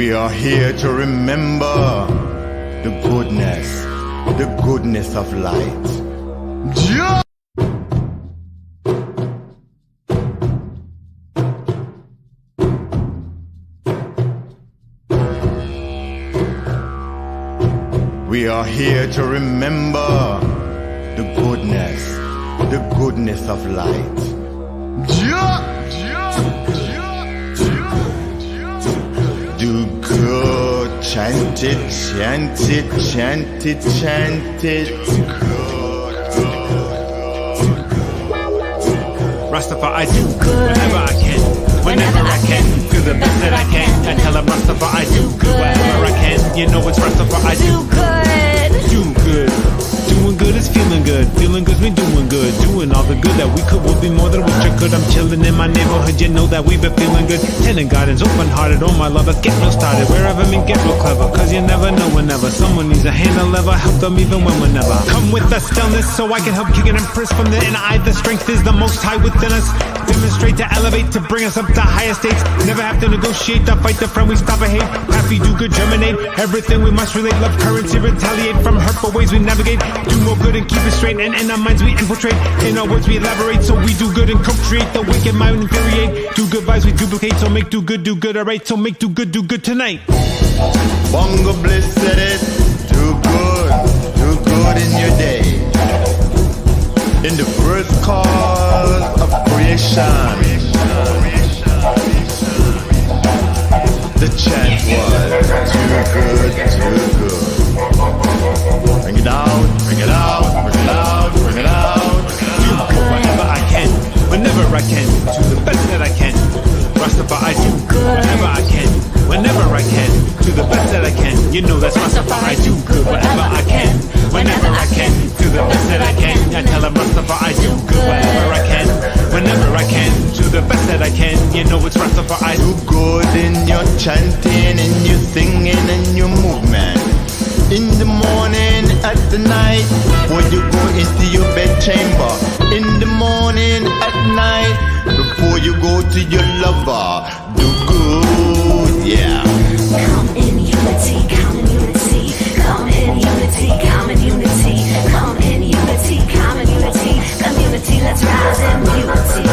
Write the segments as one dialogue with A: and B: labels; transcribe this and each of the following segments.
A: We are here to remember the goodness of light. Yeah! We are here to remember the goodness of light. Yeah! Do good, chant it, chant it, chant it, chant it.
B: Rastafari, I do good whenever I can, whenever I can, do the best that I can. I tell them Rastafari, I do good wherever I can. You know it's Rastafari, I do good. Doing good is feeling good we doing good. Doing all the good that we could, will be more than what you could. I'm chilling in my neighborhood, you know that we've been feeling good. Tending gardens, open hearted, oh my love, let's get real started. Wherever me get real clever, cause you never know whenever someone needs a hand or lever, help them even when we're never. Come with the stillness so I can help kick an impress from the inner eye. The strength is the most high within us. Demonstrate to elevate, to bring us up to higher states. Never have to negotiate, to fight the friend, we stop a hate. Happy, do good, germinate. Everything we must relate, love currency, retaliate from hurtful ways we navigate. Do more good and keep it straight, and in our minds we infiltrate. In our words we elaborate, so we do good and co-create. The wicked mind infuriate. Do good vibes we duplicate, so make do good, alright. So make do good tonight.
A: Bongo Bliss said it. Do good in your day. In the first cause of creation, the chant was do good. Bring it out, bring it out, bring it out, bring it out.
B: Do good whenever I can, whenever I can, do the best that I can. Rastafari, I do good whenever I can, whenever I can, do the best that I can. You know that's Rastafari, I do good whenever I can, whenever I can, do the best that I can. I tell them Rastafari, I do good whenever I can, whenever I can, do the best that I can. You know it's Rastafari.
A: Do good in your chanting, in your singing, in your movement. In the morning, at the night, when you go into your bed chamber. In the morning, at night, before you go to your lover. Do good, yeah.
C: Come in unity, come in unity, come in unity, come in unity, come in unity, come in unity, community, let's rise in unity.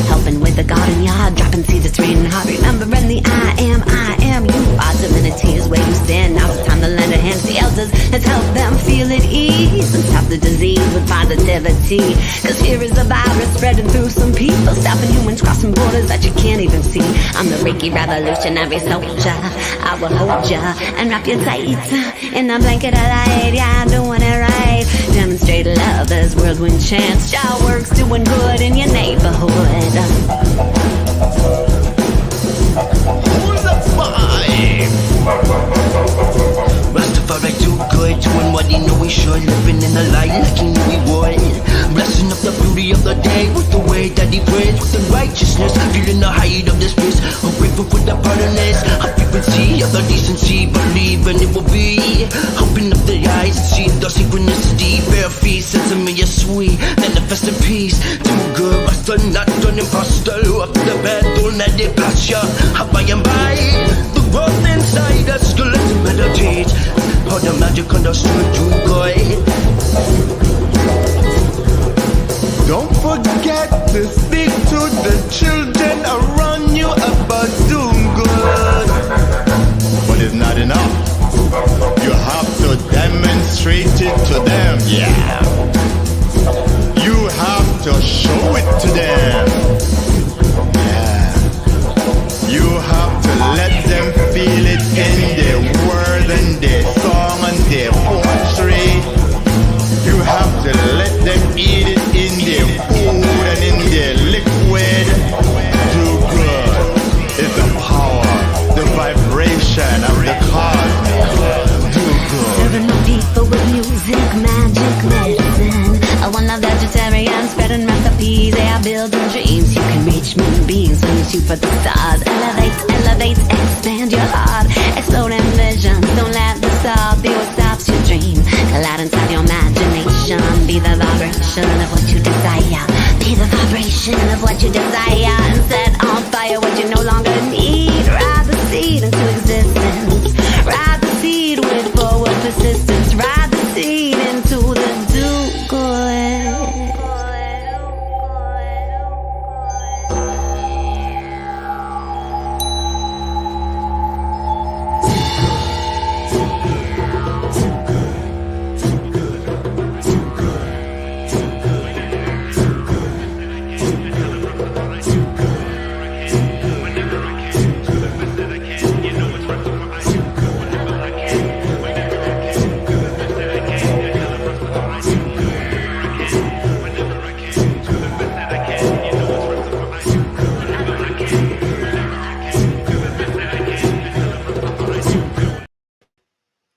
C: Helping with the garden yard, dropping seeds, it's raining hard. Remembering the I am you. Our divinity is where you stand. Now it's time to lend a hand to the elders. Let's help them feel at ease and stop the disease with positivity. Cause here is a virus spreading through some people, stopping humans crossing borders that you can't even see. I'm the Reiki revolutionary soldier. I will hold ya and wrap you tight in a blanket of light. Yeah, I'm doing it right. Demonstrate love as Worldwind chants. Y'all works doing good in your neighborhood.
A: Who's the vibe?
D: Rastafari do good, doing what he know he should. Living in the light like he knew he would. Blessing up the beauty of the day with the way that he prays, with the righteousness, feeling the height of this bliss. I'm grateful for the pardonness, a frequency of the decency, believing it will be. Open up the eyes and see the synchronicity. Bare feet, sesame is sweet, manifest in peace. Do good, Rasta, not an imposter. Up the bed, don't let it pass ya. How by and by, the growth inside us, let's meditate. How the magic understood, do good.
A: Don't forget to speak to the children around you about doing good. But it's not enough. You have to demonstrate it to them, yeah. You have to show it to them, yeah. You have to let them feel it in their words and their song and their poetry. You have to let them eat it in their food and in their liquid. Do good is the power, the vibration of the cosmos. Do good.
C: Serving my people with music, magic, medicine. I want a vegetarian, spreading recipes. They are building dreams. You can reach moon beings when you shoot for the stars. Elevate, expand your heart. Explode visions. Don't let the stop be what stops your dream. Collide inside your imagination. Be the vibration of what you desire. Be the vibration of what you desire. And set on fire what you no longer need. Rise the seed into existence. distance. Ride the seed with forward persistence. Ride the seed into the do-good.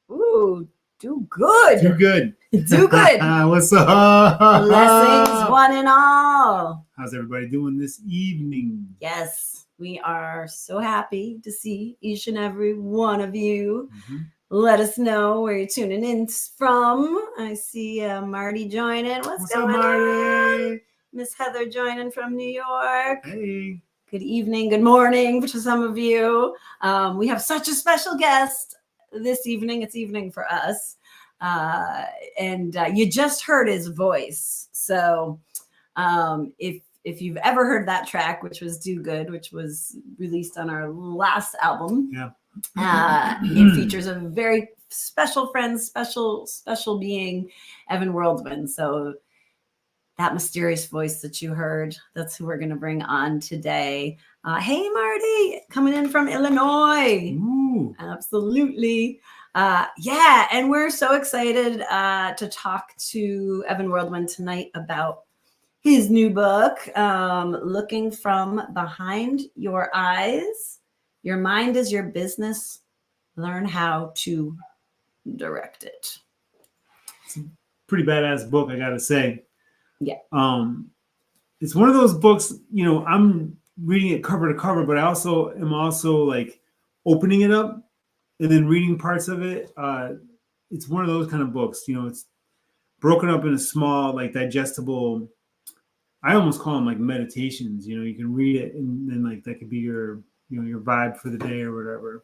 E: Ooh, do good.
B: Too good.
E: Do good.
B: What's up?
E: Blessings, one and all.
B: How's everybody doing this evening?
E: Yes, we are so happy to see each and every one of you. Let us know where you're tuning in from. I see Marty joining. What's
B: up,
E: going
B: Marty?
E: on? Miss Heather joining from New York.
B: Hey.
E: Good evening, good morning to some of you. We have such a special guest this evening. It's evening for us. And you just heard his voice. So if you've ever heard that track, which was Do Good, which was released on our last album, it features a very special friend, special being, Evan Worldwind. So that mysterious voice that you heard, that's who we're going to bring on today. Hey, Marty, coming in from Illinois.
B: Ooh.
E: Absolutely. Yeah, and we're so excited to talk to Evan Worldwind tonight about his new book, Looking from Behind Your Eyes. Your mind is your business. Learn how to direct it.
B: It's a pretty badass book, I gotta say.
E: Yeah.
B: It's one of those books, you know, I'm reading it cover to cover, but I also am like opening it up and then reading parts of it. It's one of those kind of books, you know, it's broken up in a small, like digestible, I almost call them like meditations, you know, you can read it and then like that could be your, you know, your vibe for the day or whatever.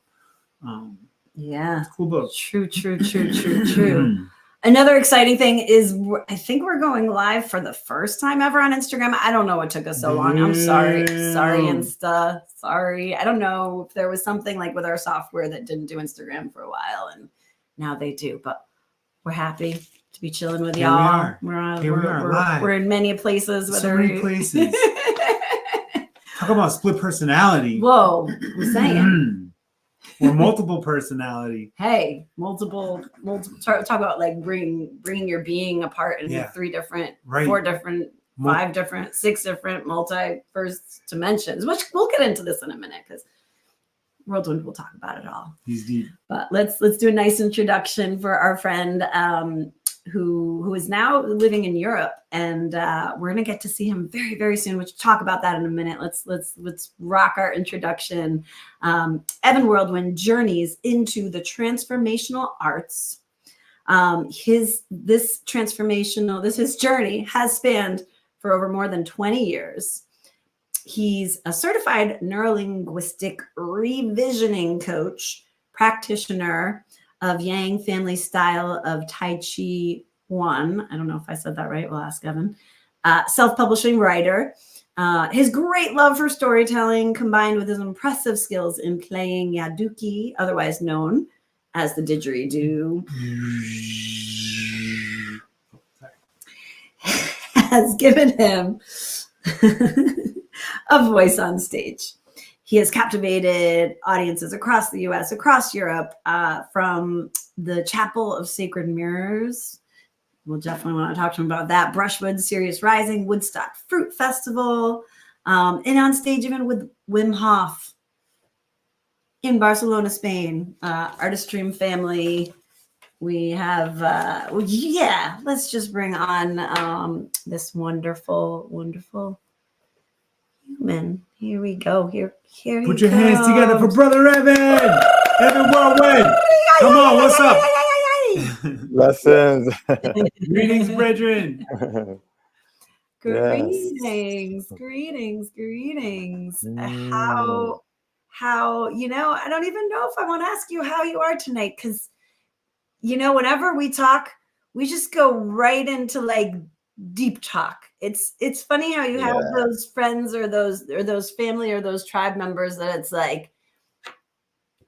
E: Yeah.
B: It's a cool book.
E: True. Another exciting thing is I think we're going live for the first time ever on Instagram. I don't know what took us so long. I'm sorry. Sorry, Insta. Sorry. I don't know if there was something like with our software that didn't do Instagram for a while and now they do, but we're happy to be chilling with
B: Here
E: y'all.
B: we are live.
E: We're in many places.
B: So many places. Talk about split personality.
E: Whoa, I'm saying.
B: Or multiple personality.
E: Hey, multiple. Talk about like bringing your being apart in 3 different, 4 different, 5 different, 6 different multiverse dimensions. Which we'll get into this in a minute because Worldwind will talk about it all.
B: He's deep.
E: But let's do a nice introduction for our friend who is now living in Europe, and we're gonna get to see him very, very soon. We'll talk about that in a minute. Let's rock our introduction. Evan Worldwind journeys into the transformational arts. His journey has spanned for over more than 20 years. He's a certified Neuro-Linguistic Re-Visioning coach, practitioner of Yang family style of Tai Chi Chuan. I don't know if I said that right. We'll ask Evan. Self-publishing writer. His great love for storytelling combined with his impressive skills in playing Yaduki, otherwise known as the didgeridoo, has given him a voice on stage. He has captivated audiences across the US, across Europe, from the Chapel of Sacred Mirrors. We'll definitely want to talk to him about that. Brushwood, Sirius Rising, Woodstock Fruit Festival, and on stage even with Wim Hof in Barcelona, Spain. Artist Dream family. We have, let's just bring on this wonderful, wonderful human. Here we go. Here
B: Put your hands together for Brother Evan. Evan Worldwind. Come on, what's up?
F: Lessons.
B: Greetings, brethren.
E: Greetings. how, I don't even know if I want to ask you how you are tonight, because, whenever we talk, we just go right into like deep talk. It's funny how you have those friends or those family or those tribe members that it's like,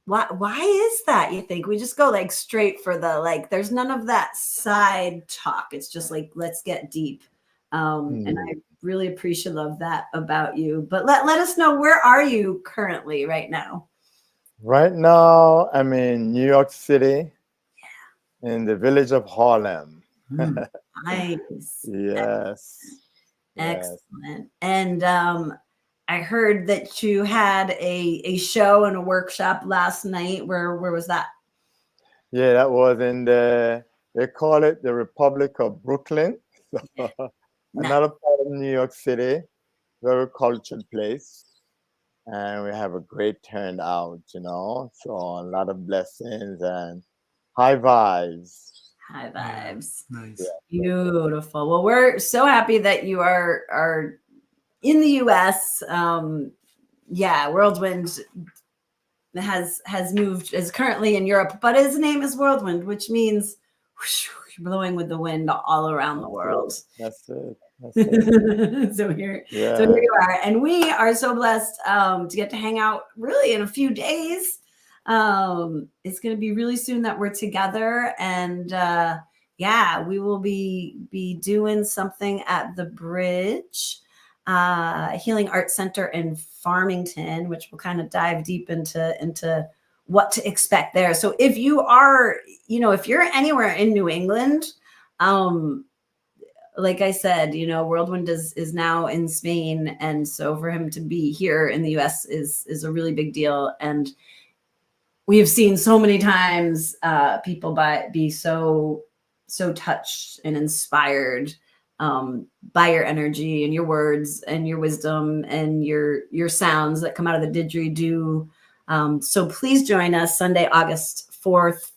E: why is that, you think? We just go like straight for the, like, there's none of that side talk. It's just like, let's get deep. And I really appreciate that about you. But let us know, where are you currently right now?
F: Right now, I'm in New York City, in the village of Harlem.
E: Nice.
F: Yes.
E: Excellent. And I heard that you had a show and a workshop last night. Where was that?
F: Yeah, that was in they call it the Republic of Brooklyn. Another part of New York City, very cultured place. And we have a great turnout, so a lot of blessings and high vibes.
E: High vibes.
B: Nice.
F: Yeah.
E: Beautiful. Well, we're so happy that you are in the US. Worldwind has moved, is currently in Europe, but his name is Worldwind, which means whoosh, blowing with the wind all around the world.
F: That's it.
E: So here you are, and we are so blessed to get to hang out really in a few days. It's going to be really soon that we're together, and we will be doing something at the Bridge Healing Arts Center in Farmington, which will kind of dive deep into what to expect there. So if you are, if you're anywhere in New England, like I said, Worldwind is now in Spain, and so for him to be here in the US is a really big deal. And we have seen so many times people be so touched and inspired by your energy and your words and your wisdom and your sounds that come out of the didgeridoo. So please join us Sunday, August 4th,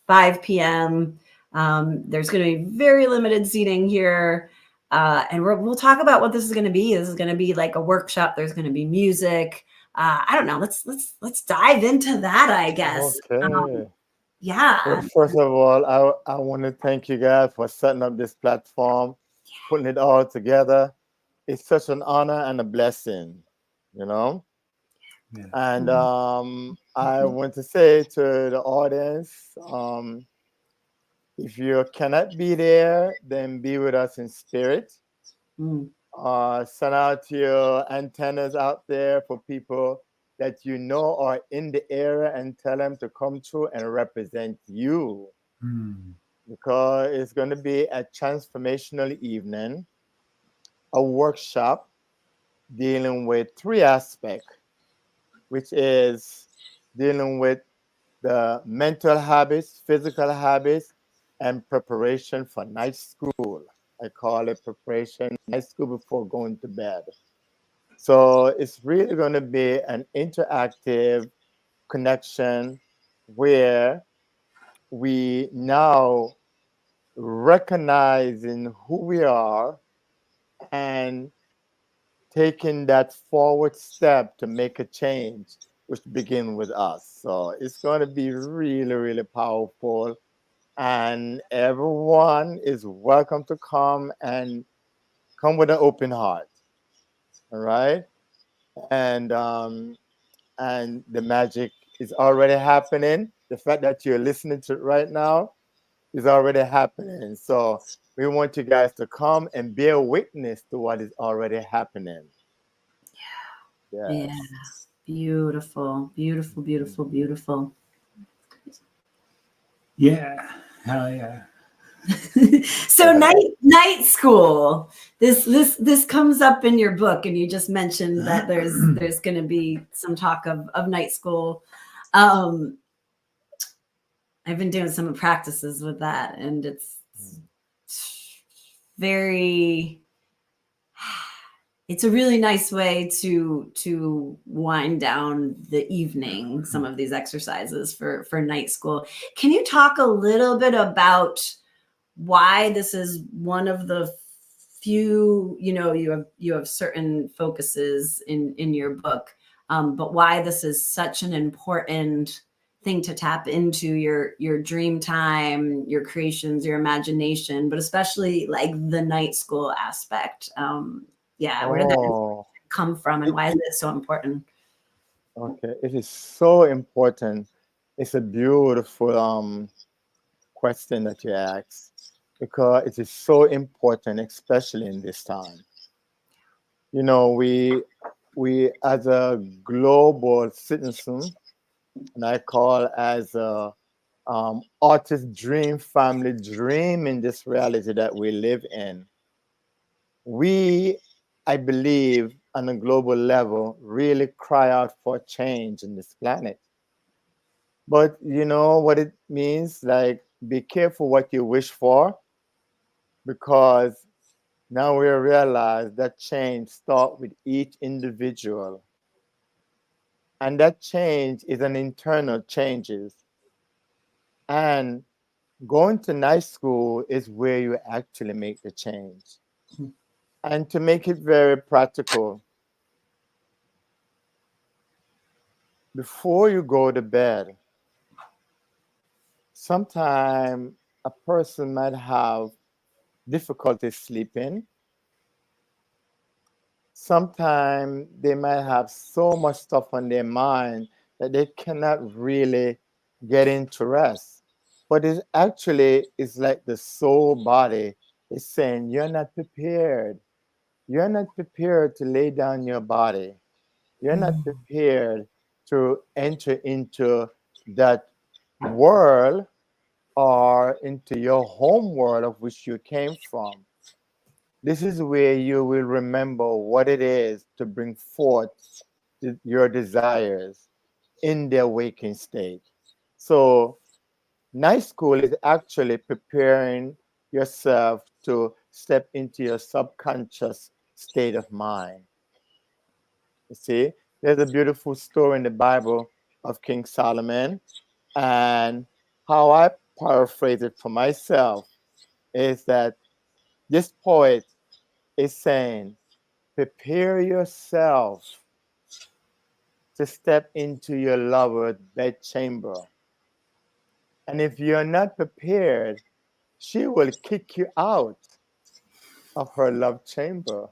E: 5 p.m. There's going to be very limited seating here. And we'll talk about what this is going to be. This is going to be like a workshop. There's going to be music. I don't know. Let's dive into that, I guess.
F: Okay.
E: Yeah.
F: Well, first of all, I want to thank you guys for setting up this platform, putting it all together. It's such an honor and a blessing,
B: Yeah.
F: And I want to say to the audience, if you cannot be there, then be with us in spirit. Send out your antennas out there for people that are in the area and tell them to come through and represent you. Because it's going to be a transformational evening, a workshop dealing with 3 aspects, which is dealing with the mental habits, physical habits, and preparation for night school. I call it preparation night school before going to bed. So it's really going to be an interactive connection where we now recognizing who we are and taking that forward step to make a change, which begin with us. So it's going to be really, really powerful. And everyone is welcome to come with an open heart. All right. And the magic is already happening. The fact that you're listening to it right now is already happening. So we want you guys to come and bear witness to what is already happening.
E: Yeah. Yes. Yeah. Beautiful, beautiful, beautiful, beautiful.
B: Yeah. Hell yeah.
E: So night school. This comes up in your book, and you just mentioned that there's going to be some talk of night school. I've been doing some practices with that, and it's it's a really nice way to wind down the evening, some of these exercises for night school. Can you talk a little bit about why this is one of the few, you have certain focuses in your book, but why this is such an important thing to tap into your dream time, your creations, your imagination, but especially like the night school aspect. Yeah, where did that
F: Oh,
E: come from, and
F: it,
E: why is it so important?
F: okay. It is so important. It's a beautiful question that you ask because it is so important, especially in this time. You know, we as a global citizen, and I call as a artist dream, family dream in this reality that we live in. We, I believe, on a global level, really cry out for change in this planet. But you know what it means? Like, be careful what you wish for, because now we realize that change starts with each individual. And that change is an internal changes. And going to night school is where you actually make the change. And to make it very practical, before you go to bed, sometimes a person might have difficulty sleeping. Sometimes they might have so much stuff on their mind that they cannot really get into rest. But it actually is like the soul body is saying, you're not prepared. You're not prepared to lay down your body. You're not prepared to enter into that world or into your home world of which you came from. This is where you will remember what it is to bring forth your desires in their waking state. So, night school is actually preparing yourself to step into your subconscious state of mind. You see, there's a beautiful story in the Bible of King Solomon, and how I paraphrase it for myself is that this poet is saying, prepare yourself to step into your lover's bedchamber. And if you're not prepared, she will kick you out of her love chamber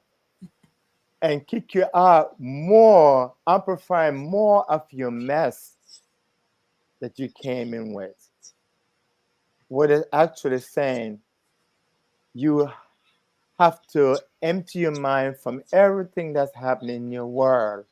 F: and kick you out more, amplifying more of your mess that you came in with. What it's actually saying, you have to empty your mind from everything that's happening in your world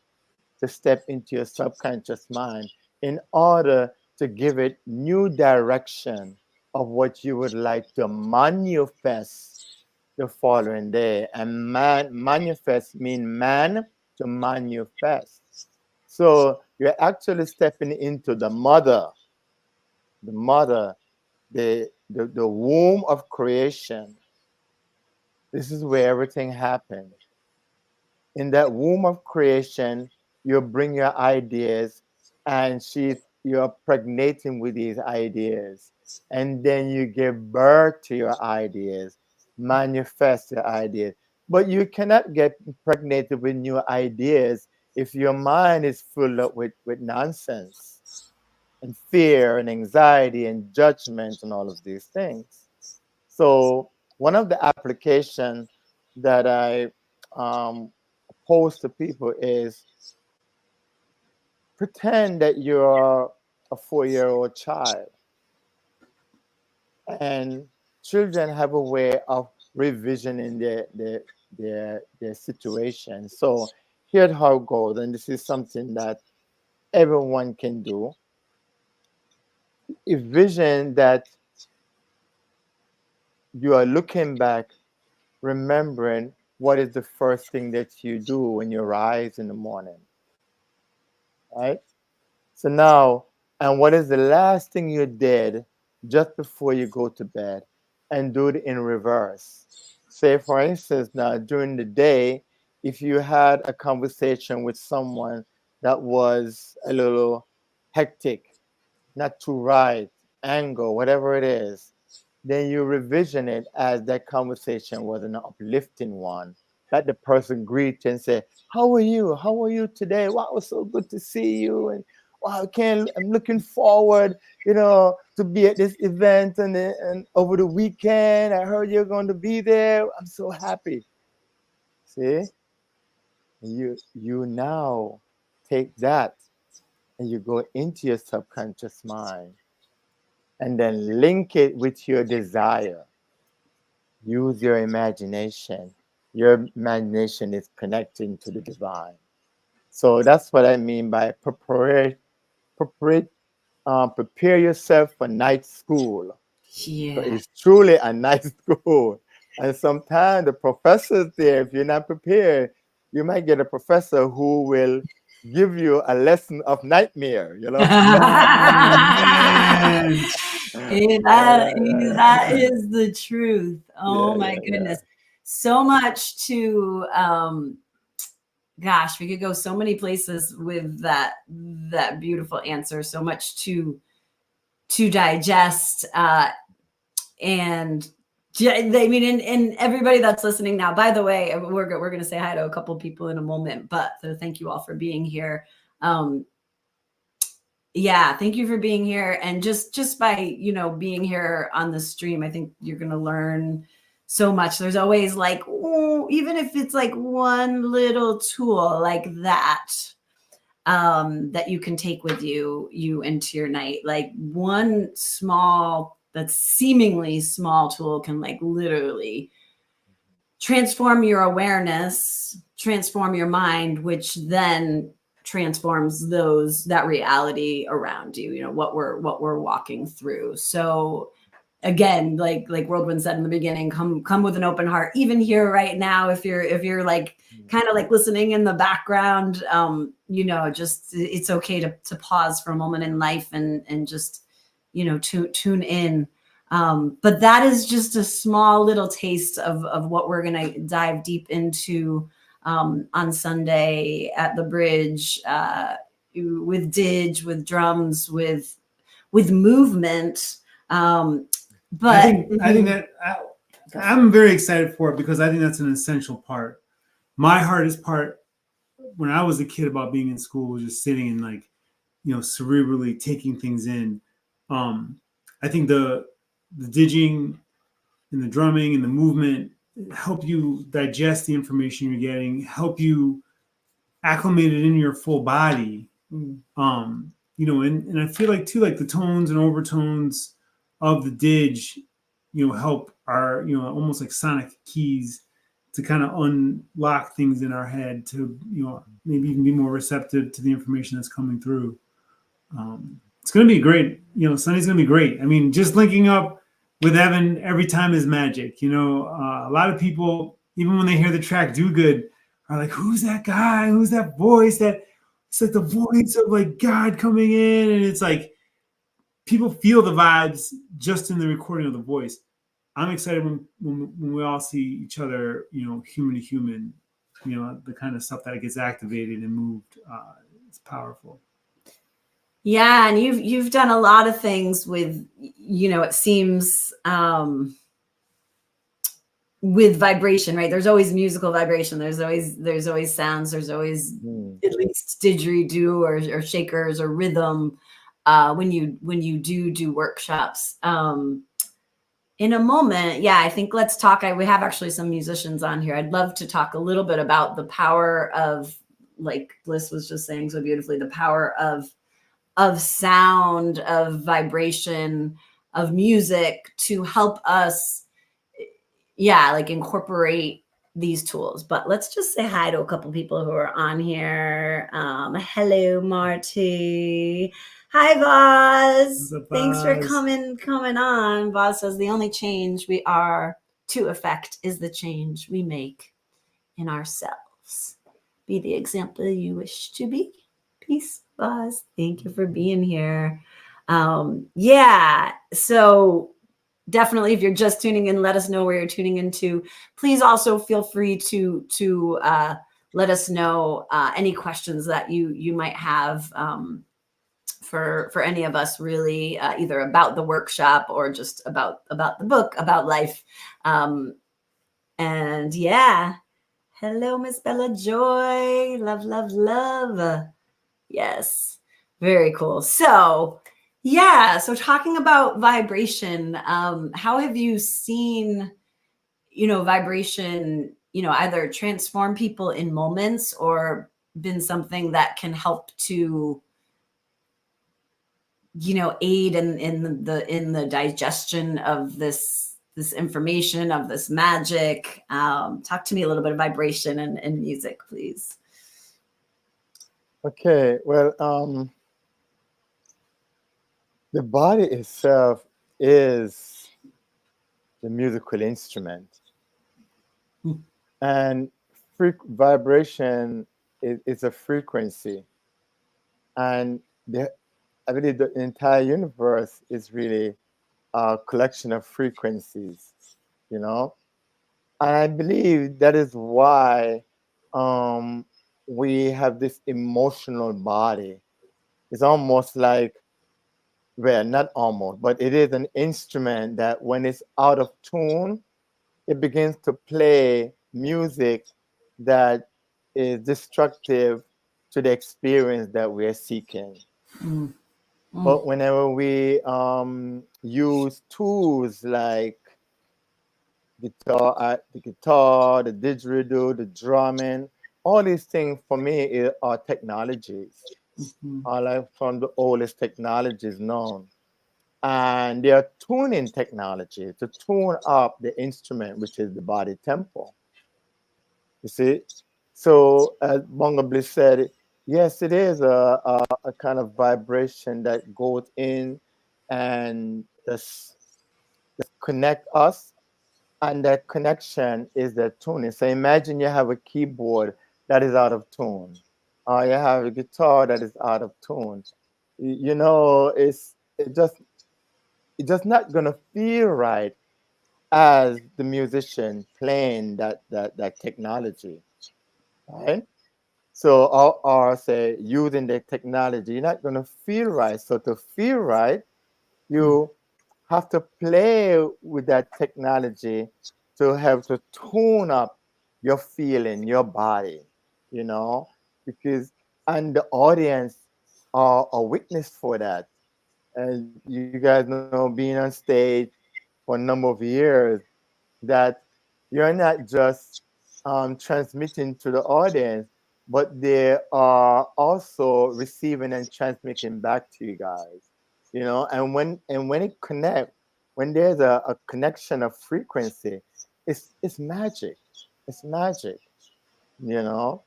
F: to step into your subconscious mind in order to give it new direction of what you would like to manifest the following day. And manifest mean man to manifest. So you're actually stepping into the mother, the womb of creation. This is where everything happened. In that womb of creation, you bring your ideas, and you're pregnating with these ideas. And then you give birth to your ideas, manifest your ideas. But you cannot get pregnated with new ideas if your mind is full up with nonsense and fear and anxiety and judgment and all of these things. So one of the applications that I um, pose to people is pretend that you're a 4-year-old child, and children have a way of revisioning their situation. So here's how it goes, and this is something that everyone can do. Envision that you are looking back, remembering what is the first thing that you do when you rise in the morning, right? So now, and what is the last thing you did just before you go to bed? And do it in reverse. Say, for instance, now during the day, if you had a conversation with someone that was a little hectic, not too right, anger, whatever it is, then you revision it as that conversation was an uplifting one. that the person greet you and say, how are you? How are you today? Wow, it was so good to see you. And wow, I'm looking forward, to be at this event and over the weekend. I heard you're going to be there. I'm so happy. See, you now take that and you go into your subconscious mind and then link it with your desire. Use your imagination. Your imagination is connecting to the divine. So that's what I mean by prepare yourself for night school.
E: Yeah.
F: So it's truly a night school. And sometimes the professors there, if you're not prepared, you might get a professor who will give you a lesson of nightmare,
E: That is the truth. Oh my goodness. So much to gosh, we could go so many places with that beautiful answer. So much to digest. And I mean, and everybody that's listening now, by the way, we're going to say hi to a couple people in a moment, but so thank you all for being here. Yeah, thank you for being here. And just by, being here on the stream, I think you're going to learn so much. There's always like, even if it's like one little tool like that, that you can take with you into your night. Like one small, that's seemingly small tool can like literally transform your awareness, transform your mind, which then transforms that reality around you, what we're walking through. So again, like Worldwind said in the beginning, come with an open heart. Even here right now, if you're like kind of like listening in the background, just it's okay to pause for a moment in life and just tune in. But that is just a small little taste of what we're gonna dive deep into on Sunday at the bridge, with Dig, with drums, with movement. But
B: I think that I'm very excited for it because I think that's an essential part. My hardest part when I was a kid about being in school was just sitting and like, cerebrally taking things in. I think the digging and the drumming and the movement help you digest the information you're getting, help you acclimate it in your full body. And I feel like too, like the tones and overtones of the dig, help our, almost like sonic keys to kind of unlock things in our head to, maybe even be more receptive to the information that's coming through. It's going to be great. Sunday's going to be great. I mean, just linking up with Evan every time is magic. A lot of people, even when they hear the track Do Good, are like, who's that guy? Who's that voice? It's like the voice of like God coming in. And it's like, people feel the vibes just in the recording of the voice. I'm excited when we all see each other, human to human, the kind of stuff that gets activated and moved. It's powerful.
E: Yeah, and you've done a lot of things with, it seems, with vibration, right? There's always musical vibration. There's always sounds. There's always at least didgeridoo or shakers or rhythm when you do workshops. In a moment, I think let's talk. We have actually some musicians on here. I'd love to talk a little bit about the power of, like Bliss was just saying so beautifully, the power of sound, of vibration, of music to help us, like incorporate these tools. But let's just say hi to a couple people who are on here. Hello, Marty. Hi, Voz. Thanks for coming on. Voz says the only change we are to affect is the change we make in ourselves. Be the example you wish to be. Peace, Voz. Thank you for being here. So definitely, if you're just tuning in, let us know where you're tuning into. Please also feel free to let us know any questions that you might have for any of us, really, either about the workshop or just about the book, about life. And Hello, Miss Bella Joy. Love, love, love. Yes. Very cool. So, yeah. So, talking about vibration, how have you seen, vibration, either transform people in moments or been something that can help to, aid in the digestion of this information, of this magic? Talk to me a little bit of vibration and music, please.
F: Okay, well, the body itself is the musical instrument,
E: Mm.
F: and vibration is a frequency, and I believe the entire universe is really a collection of frequencies, you know. And I believe that is why um, we have this emotional body. It's almost like, well, not almost, but it is an instrument that when it's out of tune, it begins to play music that is destructive to the experience that we're seeking.
E: Mm. Mm.
F: But whenever we use tools like the guitar, the didgeridoo, the drumming, all these things for me are technologies.
E: Mhm.
F: Are like from the oldest technologies known. And they are tuning technology to tune up the instrument, which is the body tempo. You see? So as Bongo Bliss said, yes, it is a kind of vibration that goes in and just connect us, and that connection is the tuning. So imagine you have a keyboard that is out of tune, or you have a guitar that is out of tune. You know, it's just not gonna feel right as the musician playing that technology, right? So or say using the technology, you're not gonna feel right. So to feel right,
E: Mm.
F: you have to play with that technology to have to tune up your feeling, your body, you know, because and the audience are a witness for that. And you guys know, being on stage for a number of years, that you're not just transmitting to the audience, but they are also receiving and transmitting back to you guys. You know, and when it connect, when there's a connection of frequency, it's magic. It's magic. You know.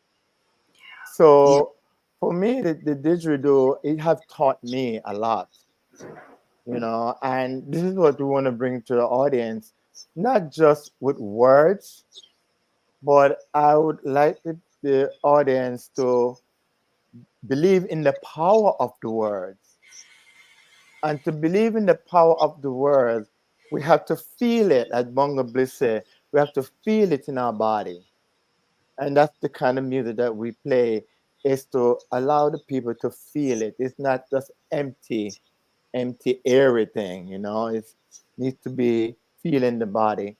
E: Yeah.
F: So for me, the didgeridoo, it have taught me a lot, you know, and this is what we want to bring to the audience, not just with words, but I would like the audience to believe in the power of the words. And to believe in the power of the words, we have to feel it, as Bongo Bliss said, we have to feel it in our body. And that's the kind of music that we play, is to allow the people to feel it. It's not just empty everything, you know. It needs to be feeling the body.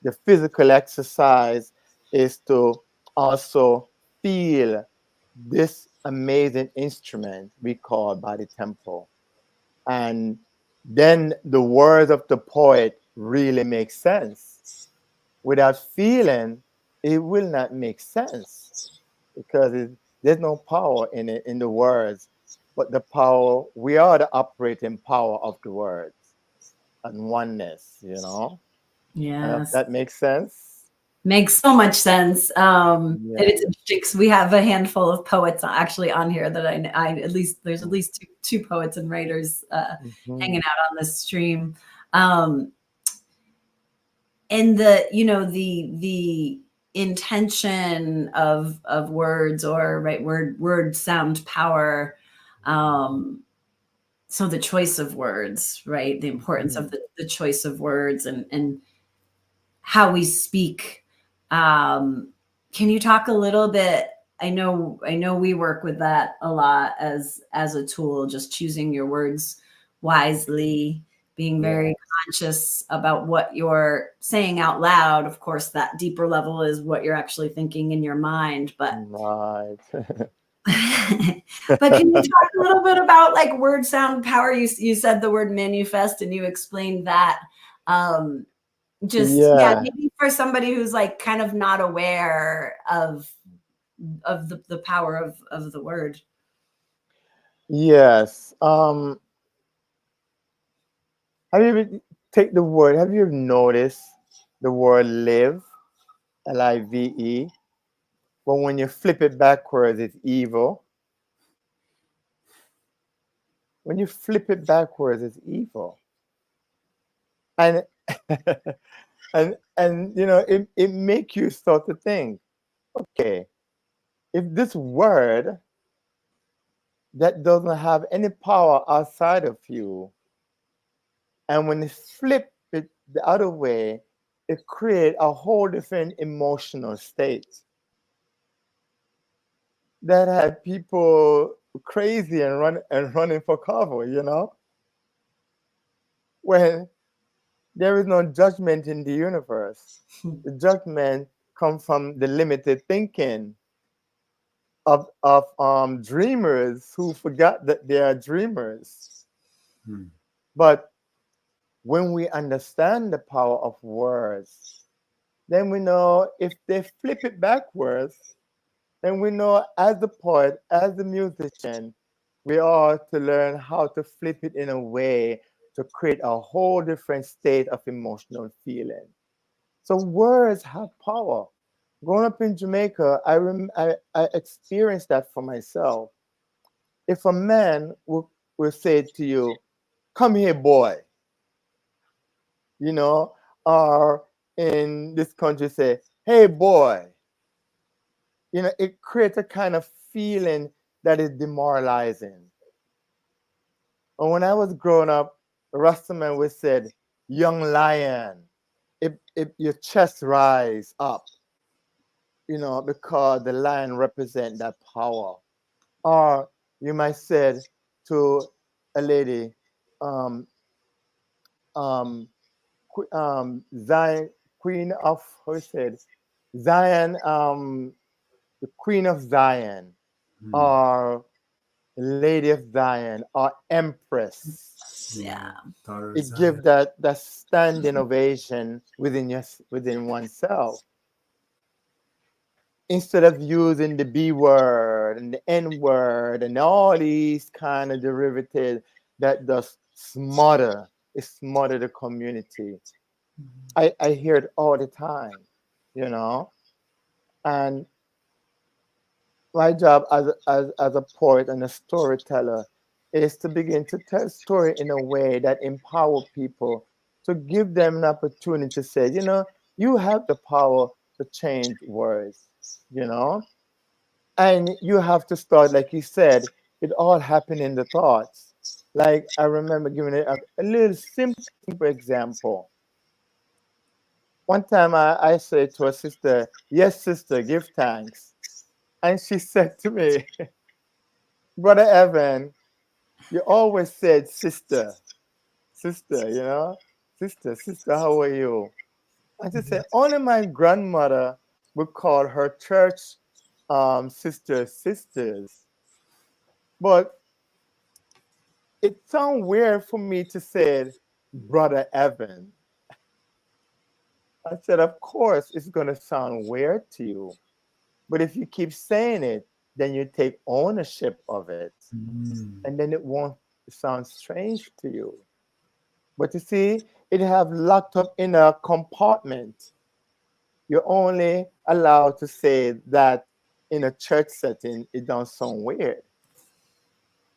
F: The physical exercise is to also feel this amazing instrument we call body tempo. And then the words of the poet really make sense. Without feeling, it will not make sense, because there's no power in it, in the words, but the power, we are the operating power of the words and oneness, you know. I hope
E: Yes.
F: that makes sense.
E: Makes so much sense. And
F: Yeah.
E: it's interesting because we have a handful of poets actually on here that I at least there's at least two poets and writers hanging
F: Mhm.
E: out on this stream. Um, and the intention of words, or right, word sound power. Um, so the choice of words, right? The importance of
F: Mhm.
E: the choice of words and how we speak. Um, can you talk a little bit? I know we work with that a lot as a tool, just choosing your words wisely. being
F: Yeah.
E: very conscious about what you're saying out loud. Of course, that deeper level is what you're actually thinking in your mind, but
F: Right.
E: but can you talk a little bit about like word sound power? You said the word manifest and you explained that. Just yeah,
F: Yeah.
E: maybe for somebody who's like kind of not aware of the power of the word.
F: Yes. Have you ever take the word? Have you ever noticed the word live, Live? But when you flip it backwards, it's evil. When you flip it backwards, it's evil. And and it make you start to think, okay, if this word that doesn't have any power outside of you, and when you flip it the other way, it create a whole different emotional state that had people crazy and running for cover, when there is no judgment in the universe. The judgment comes from the limited thinking of dreamers who forgot that they are dreamers. But when we understand the power of words, then we know if they flip it backwards, then we know as the poet, as the musician, we are to learn how to flip it in a way to create a whole different state of emotional feeling. So words have power. Growing up in Jamaica, I experienced that for myself. If a man will say to you, "Come here, boy," you know, or in this country say, "Hey, boy," it creates a kind of feeling that is demoralizing. And when I was growing up, Rastaman was said, "Young lion," if your chest rise up, because the lion represent that power. Or you might say to a lady, um, um, Zion, Queen of, how you said, Zion, the Queen of Zion, or Lady of Zion, or Empress.
E: Yeah.
F: It gives that standing ovation within oneself. Instead of using the B word and the N word and all these kind of derivatives that just smother the community. I hear it all the time, you know. And my job as a poet and a storyteller is to begin to tell story in a way that empower people, to give them an opportunity to say, you have the power to change words, you know. And you have to start, like you said, it all happened in the thoughts. Like I remember giving it a little simple example. One time I said to a sister, "Yes, sister, give thanks." And she said to me, "Brother Evan, you always said sister, sister, sister, sister, how are you?" And she said, "Only my grandmother would call her church sisters, sisters. But it sounds weird for me to say Brother Evan." I said, "Of course, it's going to sound weird to you. But if you keep saying it, then you take ownership of it. And then it won't sound strange to you." But you see, it have locked up in a compartment. You're only allowed to say that in a church setting, it don't sound weird.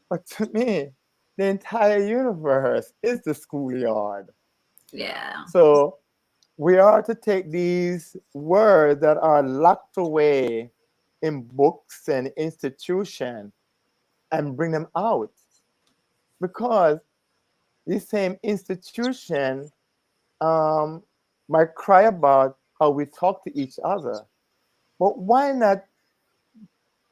F: But to me, the entire universe is the schoolyard.
E: Yeah.
F: So we are to take these words that are locked away in books and institutions and bring them out, because this same institution um, might cry about how we talk to each other. But why not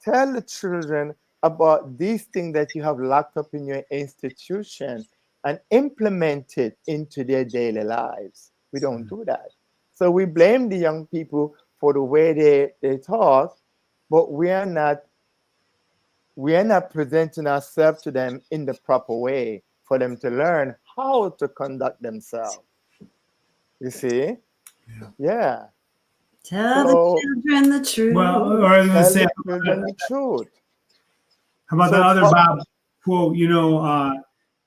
F: tell the children about these things that you have locked up in your institution and implement it into their daily lives. We don't do that. So we blame the young people for the way they talk, but we are not presenting ourselves to them in the proper way for them to learn how to conduct themselves. You see? Yeah.
E: Tell the
F: So
E: children the truth.
B: Well, or I was going to
F: tell
B: say,
F: the children the truth.
B: how about that
F: So
B: other
F: for,
B: Bob quote?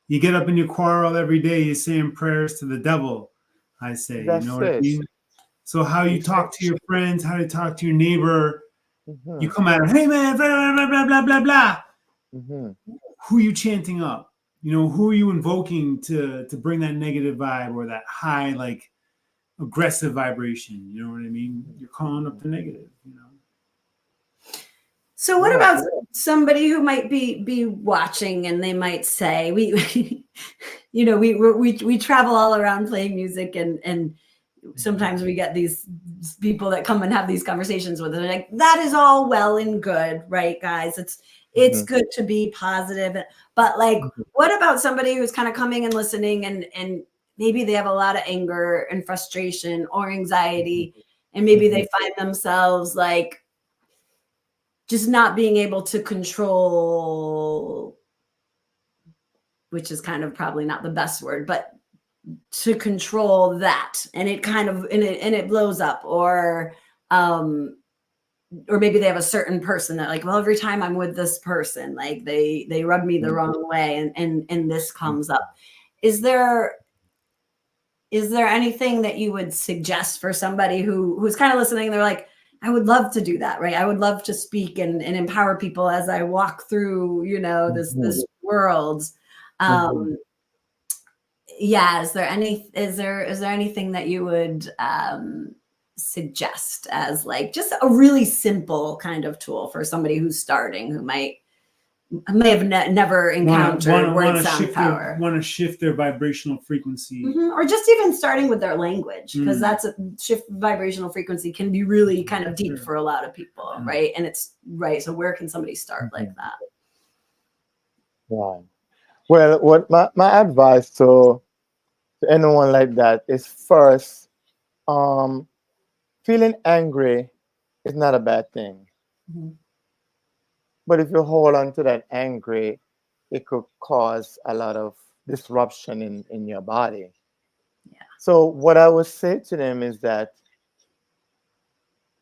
B: You get up in your quarrel every day, you're saying prayers to the devil. I say, you know
F: that's
B: what I
F: it.
B: mean? So how
F: You
B: you
F: see?
B: talk to your friends, how you talk to your neighbor, you
F: Hmm.
B: come at them, hey man, blah, blah, blah, blah, blah, blah, blah.
F: Hmm.
B: Who are you chanting up? Who are you invoking to bring that negative vibe or that high, like aggressive vibration? You know what I mean? You're calling up the negative.
E: So what
F: Yeah.
E: about somebody who might be watching and they might say we we travel all around playing music and sometimes we get these people that come and have these conversations with us. They're like, that is all well and good, right, guys? It's
F: Mhm.
E: good to be positive, but like, what about somebody who's kind of coming and listening and maybe they have a lot of anger and frustration or anxiety, and maybe they find themselves like just not being able to control, which is kind of probably not the best word, but to control that, and it kind of and it blows up, or maybe they have a certain person that like, well, every time I'm with this person, like they rub me the wrong way, and this comes up. Is there anything that you would suggest for somebody who's kind of listening? They're like, I would love to do that, right? I would love to speak and empower people as I walk through, this world. Yeah, is there anything that you would suggest as like just a really simple kind of tool for somebody who's starting, who may have never encountered word sound power?
B: Want to shift their vibrational frequency.
E: Or just even starting with their language, because that's a shift. Vibrational frequency can be really kind of deep for a lot of people, right? And it's right. So where can somebody start like that?
F: Right. Well, what my advice to anyone like that is, first, feeling angry is not a bad thing. But if you hold on to that angry, it could cause a lot of disruption in your body.
E: Yeah.
F: So what I would say to them is that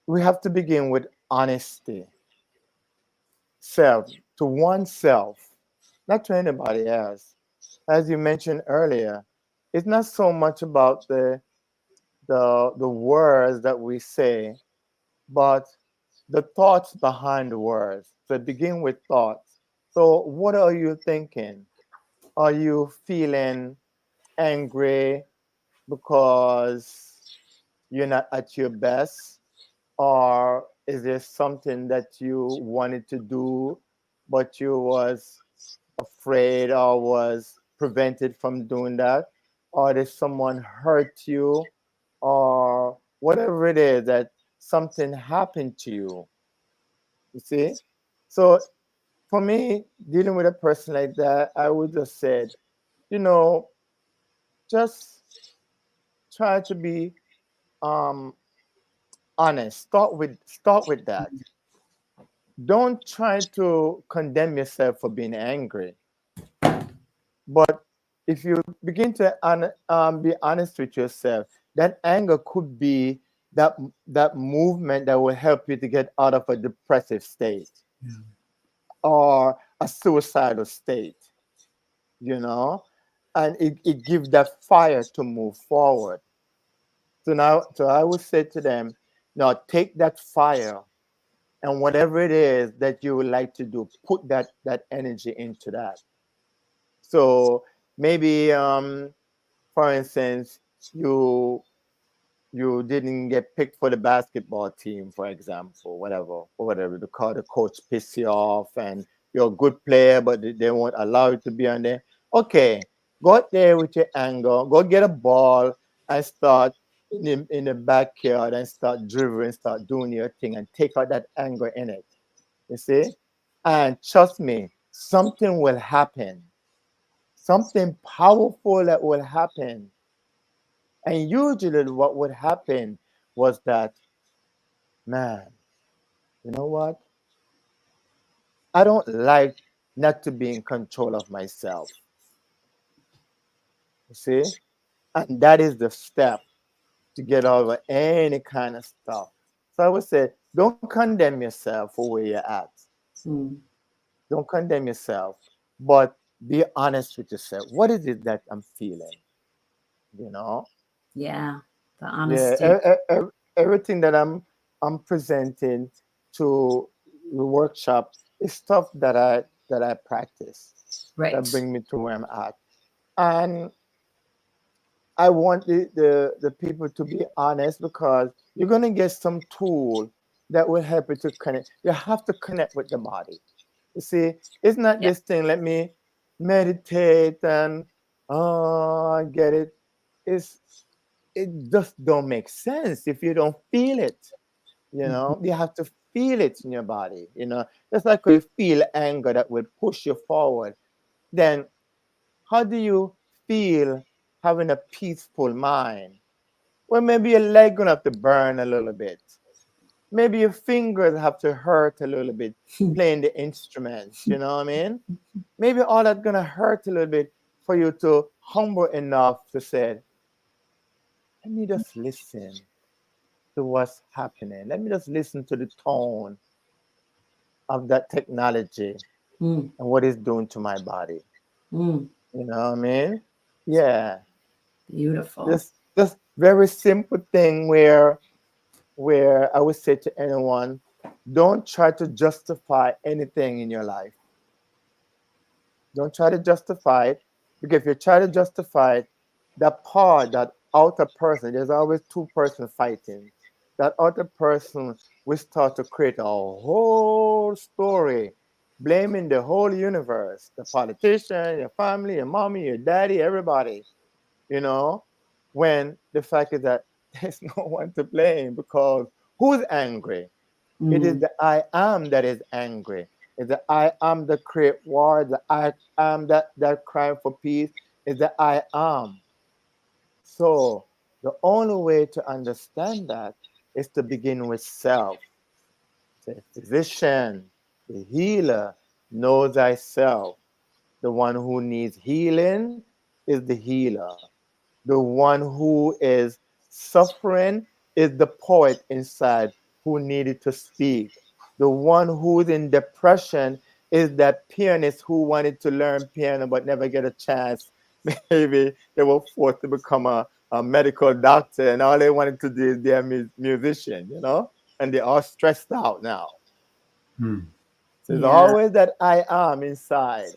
F: we have to begin with honesty, self, to oneself, not to anybody else. As you mentioned earlier, it's not so much about the words that we say, but the thoughts behind the words. So begin with thoughts. So what are you thinking? Are you feeling angry because you're not at your best? Or is there something that you wanted to do, but you was afraid or was prevented from doing that? Or did someone hurt you? Or whatever it is that something happened to you, you see? So for me, dealing with a person like that, I would just say, you know, just try to be um honest. Start with that. Don't try to condemn yourself for being angry. But if you begin to be honest with yourself, that anger could be that movement that will help you to get out of a depressive state or a suicidal state, and it gives that fire to move forward. So I would say to them, now take that fire and whatever it is that you would like to do, put that energy into that. So maybe, for instance, you didn't get picked for the basketball team, for example, whatever. The coach pissed you off, and you're a good player, but they won't allow you to be on there. Okay, go out there with your anger. Go get a ball and start in the backyard and start dribbling, start doing your thing, and take out that anger in it. You see, and trust me, something will happen. something powerful that will happen. And usually what would happen was that, man, you know what? I don't like not to be in control of myself. You see? And that is the step to get over any kind of stuff. So I would say, don't condemn yourself for where you're at.
E: Mm.
F: Don't condemn yourself, but be honest with yourself. What is it that I'm feeling? You know?
E: Yeah, the
F: Yeah,
E: honesty.
F: everything that I'm presenting to the workshop is stuff that I practice
E: Right.
F: that bring me to where I'm at. And I want the people to be honest because you're gonna get some tool that will help you to connect. You have to connect with the body. You see, it's not
E: Yeah.
F: this thing. Let me meditate and I get it. It's it just don't make sense if you don't feel it. You
E: Mhm.
F: know, you have to feel it in your body. You know, just like when you feel anger that will push you forward. Then how do you feel having a peaceful mind? Well, maybe your leg gonna have to burn a little bit. Maybe your fingers have to hurt a little bit playing the instruments. You know what I mean? Maybe all that's gonna hurt a little bit for you to humble enough to say, let me just listen to what's happening. Let me just listen to the tone of that technology
E: Mm.
F: and what it's doing to my body.
E: Mm.
F: You know what I mean? Yeah.
E: Beautiful.
F: This very simple thing where I would say to anyone, don't try to justify anything in your life. Don't try to justify it because if you try to justify it, that part, that outer person, there's always two persons fighting. That other person will start to create a whole story, blaming the whole universe, the politician, your family, your mommy, your daddy, everybody, you know, when the fact is that there's no one to blame because who's angry? It is
E: Mm.
F: the I am that is angry. It's the I am that create war. The I am that cry for peace. Is the I am. So the only way to understand that is to begin with self. The physician, the healer, knows thyself. The one who needs healing is the healer. The one who is suffering is the poet inside who needed to speak. The one who's in depression is that pianist who wanted to learn piano but never get a chance. Maybe they were forced to become a medical doctor and all they wanted to do is be a musician, you know? And they're all stressed out now.
B: Hmm.
F: So there's
E: Yeah.
F: always that I am inside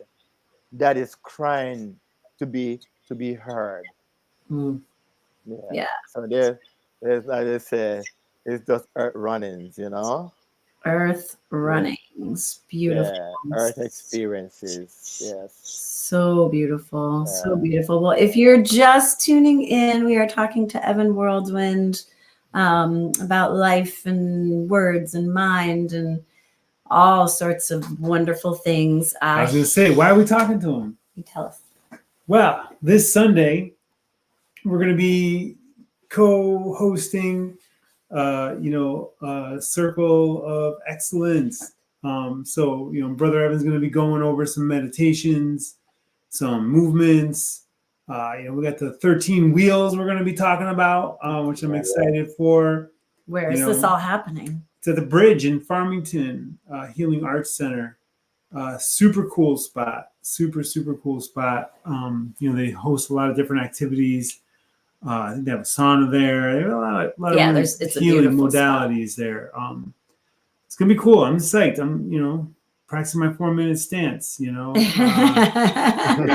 F: that is crying to be heard.
E: Mm.
F: Yeah.
E: Yeah.
F: So there's like I said, it's just earth runnings, you know?
E: Earth
F: Yeah.
E: runnings. Beautiful.
F: Yeah. Earth experiences. Yes.
E: So beautiful. So
F: Yeah.
E: beautiful. Well, if you're just tuning in, we are talking to Evan Worldwind about life and words and mind and all sorts of wonderful things.
B: I was going to say, why are we talking to him?
E: You tell us.
B: Well, this Sunday, we're going to be co-hosting, Circle of Excellence. So, Brother Evan's going to be going over some meditations, some movements. We got the 13 wheels we're going to be talking about, which I'm excited for.
E: Where is this all happening?
B: It's at the Bridge in Farmington, Healing Arts Center. Super cool spot. Super, super cool spot. They host a lot of different activities. I think they have a sauna there. They have a lot of really
E: it's
B: healing modalities there. It's gonna be cool. I'm psyched. I'm practicing my 4-minute stance.
E: Yeah.
B: You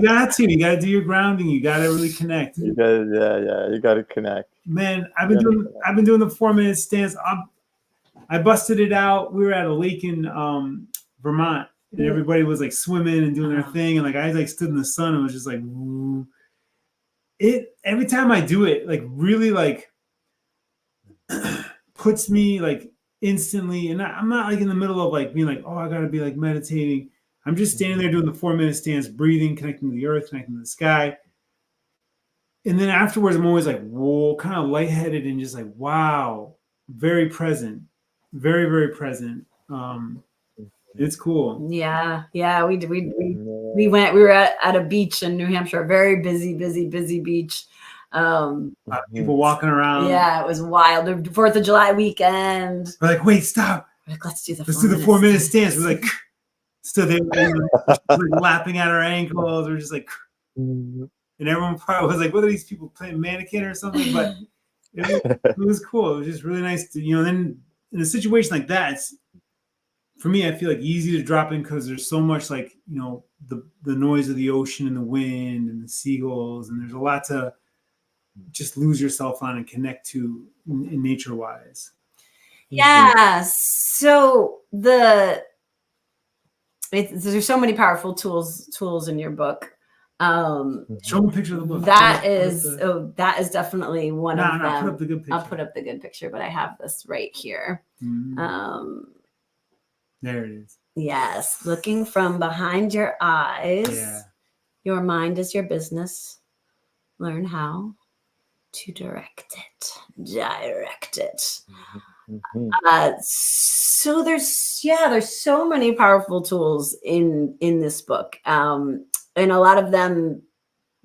B: got to do your grounding. You got to really connect.
F: You got to connect.
B: Man, I've been doing the 4-minute stance. I busted it out. We were at a lake in Vermont, and everybody was like swimming and doing their thing, and like I like stood in the sun and was just like, woo. Every time I do it, like really like puts me like instantly, and I'm not like in the middle of like being like, oh, I gotta be like meditating. I'm just standing there doing the 4-minute stance, breathing, connecting to the earth, connecting to the sky. And then afterwards, I'm always like, whoa, kind of lightheaded and just like, wow, very present, very, very present. It's cool.
E: Yeah, we went. We were at a beach in New Hampshire, a very busy beach.
B: People walking around.
E: Yeah, it was wild. The 4th of July weekend.
B: We're like, wait, stop.
E: We're like, let's do the
B: 4-minute stance. We're like, stood there, like, lapping at our ankles. We're just like, and everyone probably was like, what are these people playing mannequin or something? But it was cool. It was just really nice to, then in a situation like that, it's, for me, I feel like easy to drop in because there's so much like, the noise of the ocean and the wind and the seagulls. And there's a lot to just lose yourself on and connect to in nature wise.
E: Yeah. So there's so many powerful tools in your book.
B: Show me a picture of the book.
E: That is definitely one of them.
B: Put up the good picture.
E: I'll put up the good picture, but I have this right here.
B: There it is.
E: Yes, looking from behind your eyes.
B: Yeah.
E: Your mind is your business. Learn how to direct it. So there's so many powerful tools in this book, and a lot of them,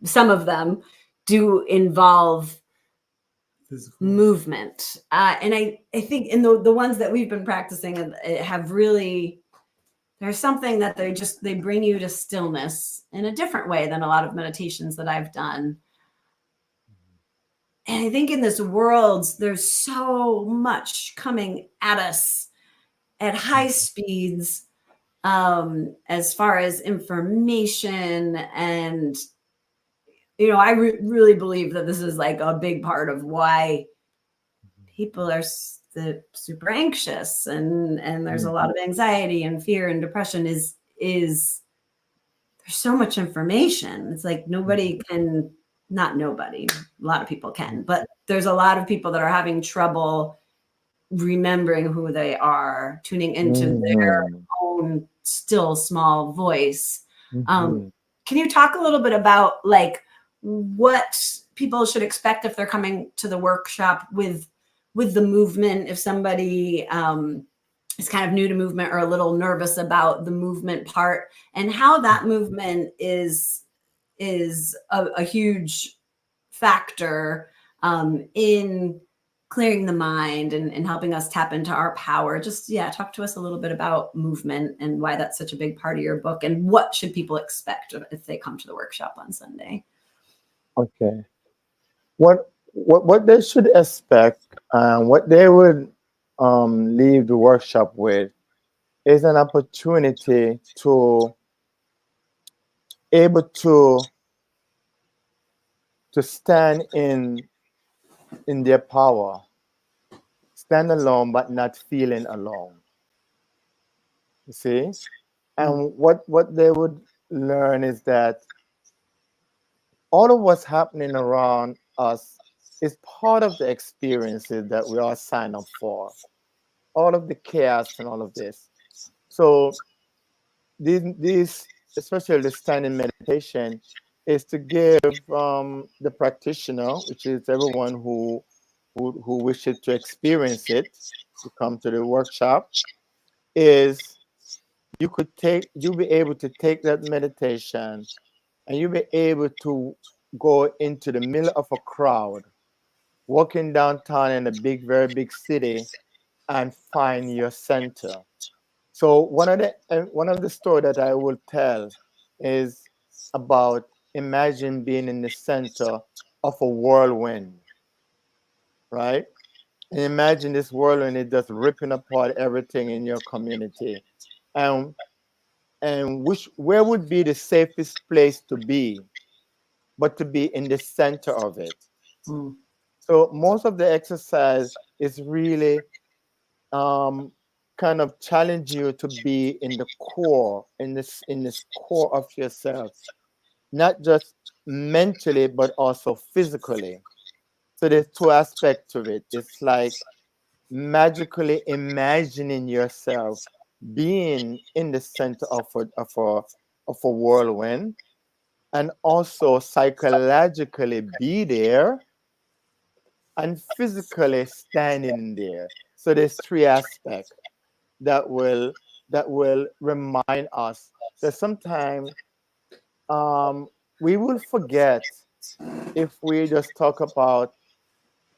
E: some of them, do involve physical movement, and I think in the ones that we've been practicing have really, there's something that they bring you to stillness in a different way than a lot of meditations that I've done. And I think in this world, there's so much coming at us at high speeds, as far as information. And, I really believe that this is like a big part of why people are super anxious and there's a lot of anxiety and fear and depression is there's so much information. It's like not nobody, a lot of people can, but there's a lot of people that are having trouble remembering who they are, tuning into their own still small voice. Can you talk a little bit about like what people should expect if they're coming to the workshop with the movement? If somebody is kind of new to movement or a little nervous about the movement part, and how that movement is a huge factor in clearing the mind and helping us tap into our power. Just, talk to us a little bit about movement and why that's such a big part of your book, and what should people expect if they come to the workshop on Sunday?
F: Okay. What they should expect, what they would leave the workshop with, is an opportunity to able to stand in their power, stand alone but not feeling alone. You see? And what they would learn is that all of what's happening around us is part of the experiences that we all sign up for. All of the chaos and all of this. So these especially the standing meditation, is to give the practitioner, which is everyone who wishes to experience it, to come to the workshop, is you'll be able to take that meditation and you'll be able to go into the middle of a crowd, walking downtown in a very big city, and find your center. So one of the story that I will tell is about, imagine being in the center of a whirlwind, right? And imagine this whirlwind is just ripping apart everything in your community. And where would be the safest place to be, but to be in the center of it. So most of the exercise is really kind of challenge you to be in the core, in this core of yourself, not just mentally but also physically. So there's two aspects of it. It's like magically imagining yourself being in the center of a whirlwind, and also psychologically be there and physically standing there. So there's three aspects that will remind us that sometimes we will forget if we just talk about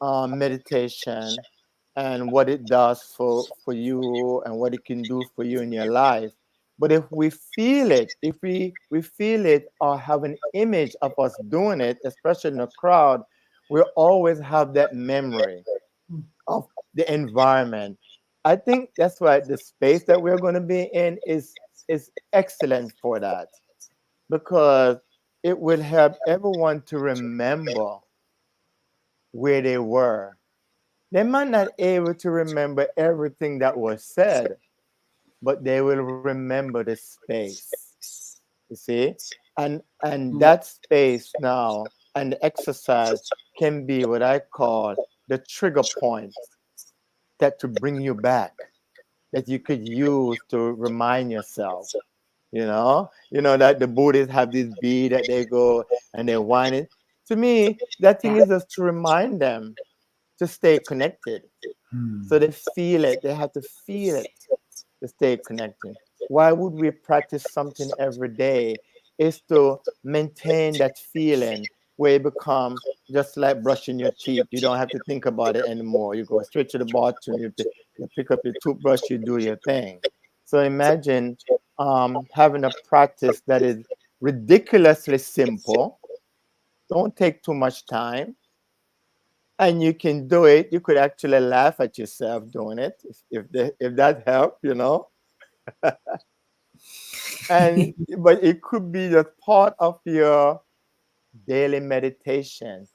F: meditation and what it does for you and what it can do for you in your life. But if we feel it, if we feel it or have an image of us doing it, especially in a crowd, we'll always have that memory of the environment. I think that's why the space that we're going to be in is excellent for that, because it will help everyone to remember where they were. They might not able to remember everything that was said, but they will remember the space. You see? And that space now and the exercise can be what I call the trigger point that to bring you back, that you could use to remind yourself. You know that the Buddhists have this bead that they go and they whine it. To me, that thing is just to remind them to stay connected. So they feel it. They have to feel it to stay connected. Why would we practice something every day? Is to maintain that feeling where it become just like brushing your teeth. You don't have to think about it anymore. You go straight to the bathroom. You pick up your toothbrush. You do your thing. So imagine having a practice that is ridiculously simple. Don't take too much time, and you can do it. You could actually laugh at yourself doing it if that help. And but it could be just part of your daily meditation,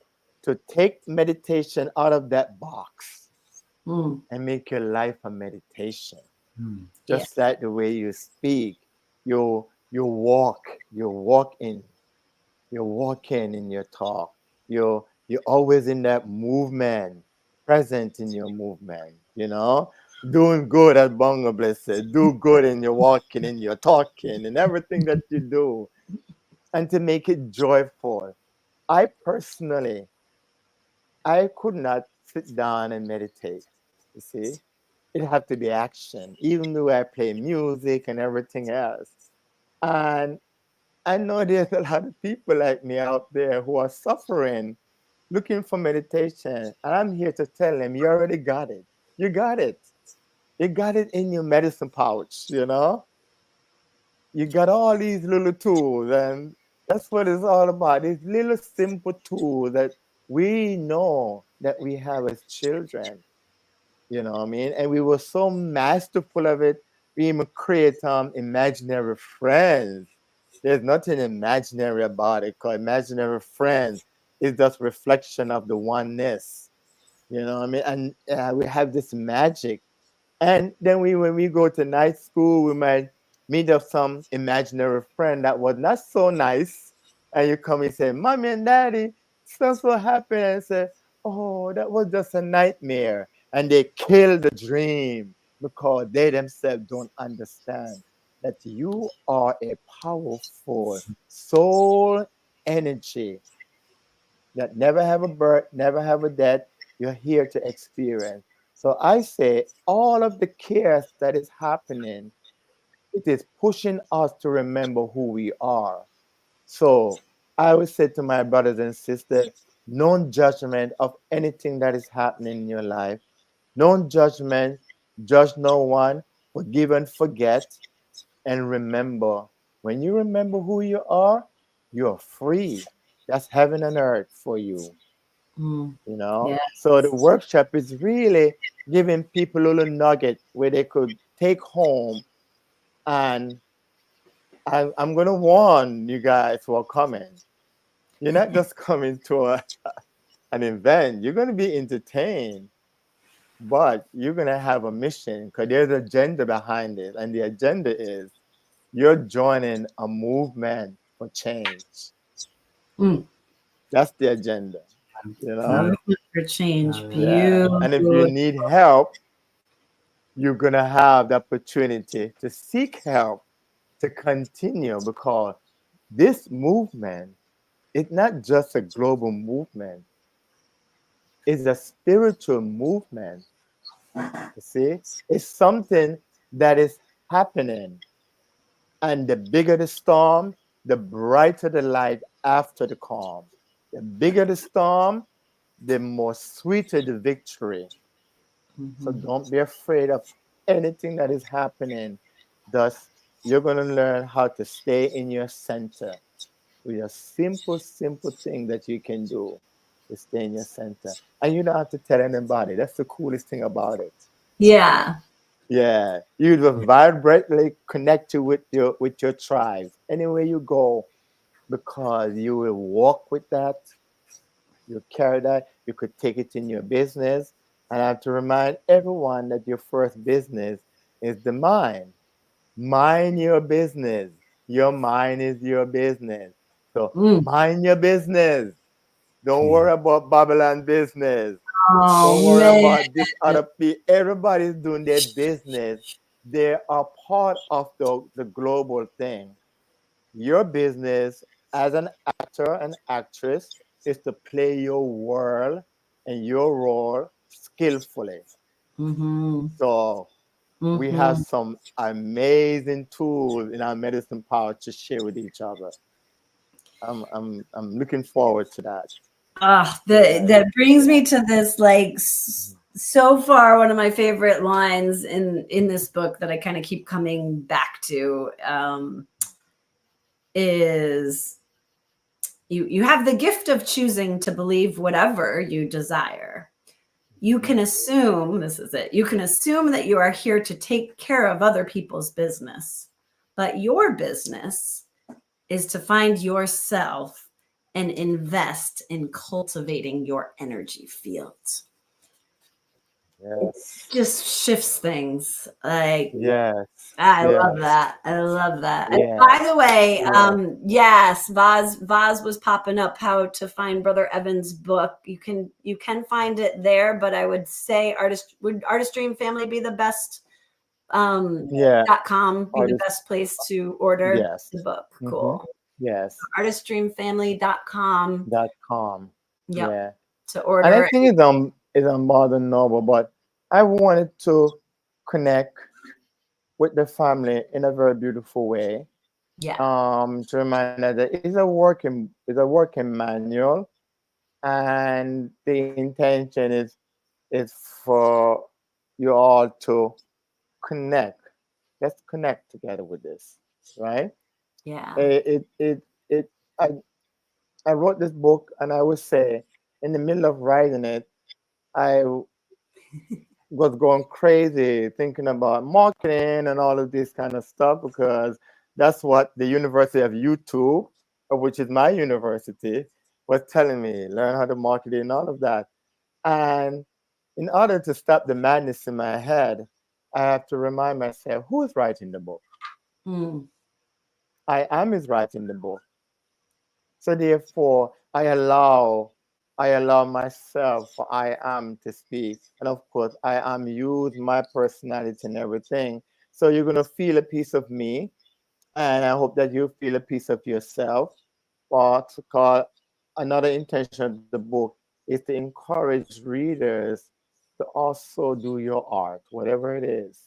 F: to take meditation out of that box and make your life a meditation. Just like the way you speak, you're walking in your talk. You're always in that movement, present in your movement. Doing good, as Bangable said, do good in your walking, in your talking, and everything that you do, and to make it joyful. I personally, I could not sit down and meditate. You see, it had to be action, even though I play music and everything else. And I know there's a lot of people like me out there who are suffering, looking for meditation. And I'm here to tell them, you already got it. You got it. You got it in your medicine pouch. You got all these little tools, and that's what it's all about. These little simple tools that we know that we have as children. You know what I mean? And we were so masterful of it. We even create imaginary friends. There's nothing imaginary about it, because imaginary friends is just reflection of the oneness. You know what I mean? And we have this magic. And then when we go to night school, we might meet up some imaginary friend that was not so nice. And you come and say, Mommy and Daddy, so happened. And say, oh, that was just a nightmare. And they kill the dream because they themselves don't understand that you are a powerful soul energy that never have a birth, never have a death. You're here to experience. So I say all of the chaos that is happening, it is pushing us to remember who we are. So I would say to my brothers and sisters, no judgment of anything that is happening in your life. No judgment, judge no one, forgive and forget, and remember. When you remember who you are free. That's heaven and earth for you.
E: Yeah.
F: So the workshop is really giving people a little nugget where they could take home. And I'm going to warn you guys who are coming. You're not just coming to an event. You're going to be entertained, but you're going to have a mission, because there's an agenda behind it. And the agenda is you're joining a movement for change. That's the agenda.
E: Movement for change.
F: Yeah. And if you
E: Beautiful.
F: need help, you're going to have the opportunity to seek help to continue, because this movement is not just a global movement, it's a spiritual movement. You see, it's something that is happening. And the bigger the storm, the brighter the light after the calm. The bigger the storm, the more sweeter the victory. So don't be afraid of anything that is happening. Thus, you're going to learn how to stay in your center with a simple, simple thing that you can do to stay in your center. And you don't have to tell anybody. That's the coolest thing about it.
E: Yeah.
F: Yeah, you will vibrantly connect you with your tribe anywhere you go, because you will walk with that. You carry that. You could take it in your business. And I have to remind everyone that your first business is the mind. Mind your business. Your mind is your business. So
E: Mm.
F: mind your business. Don't worry about Babylon business. Don't
E: Oh
F: worry
E: man.
F: about this other people. Everybody's doing their business. They are part of the global thing. Your business as an actor and actress is to play your world and your role skillfully.
E: Mm-hmm.
F: So we have
E: Mm-hmm.
F: some amazing tools in our medicine power to share with each other. I'm looking forward to that.
E: Ah,
F: Yeah.
E: that brings me
F: Yeah.
E: to this, like, so far one of my favorite lines in this book that I kind of keep coming back to, is you have the gift of choosing to believe whatever you desire. You can assume, this is it, you can assume that you are here to take care of other people's business, but your business is to find yourself and invest in cultivating your energy field. It
F: Yes.
E: just shifts things. Like,
F: Yes.
E: I love
F: Yes.
E: that. I love that. And
F: Yeah.
E: by the way,
F: Yeah.
E: yes, Vaz was popping up how to find Brother Evan's book. You can find it there, but I would say would Artist Dream Family be the best,
F: Yeah.
E: .com be the
F: Artist.
E: best place to order
F: Yes.
E: the book.
F: Mm-hmm.
E: Cool.
F: Yes.
E: Artistdreamfamily.com.
F: .com.
E: Yep,
F: Yeah.
E: to
F: And I
E: order.
F: think it's on more than noble, but I wanted to connect with the family in a very beautiful way.
E: Yeah.
F: To remind that it's a working manual, and the intention is for you all to connect. Let's connect together with this, right?
E: Yeah.
F: It I I wrote this book, and I would say in the middle of writing it, I was going crazy thinking about marketing and all of this kind of stuff, because that's what the University of YouTube, which is my university, was telling me. Learn how to market it and all of that. And in order to stop the madness in my head, I have to remind myself, who is writing the book?
E: Mm.
F: I am is writing the book. So therefore, I allow myself for I am to speak. And of course, I am use my personality and everything. So you're gonna feel a piece of me, and I hope that you feel a piece of yourself. But another intention of the book is to encourage readers to also do your art, whatever it is,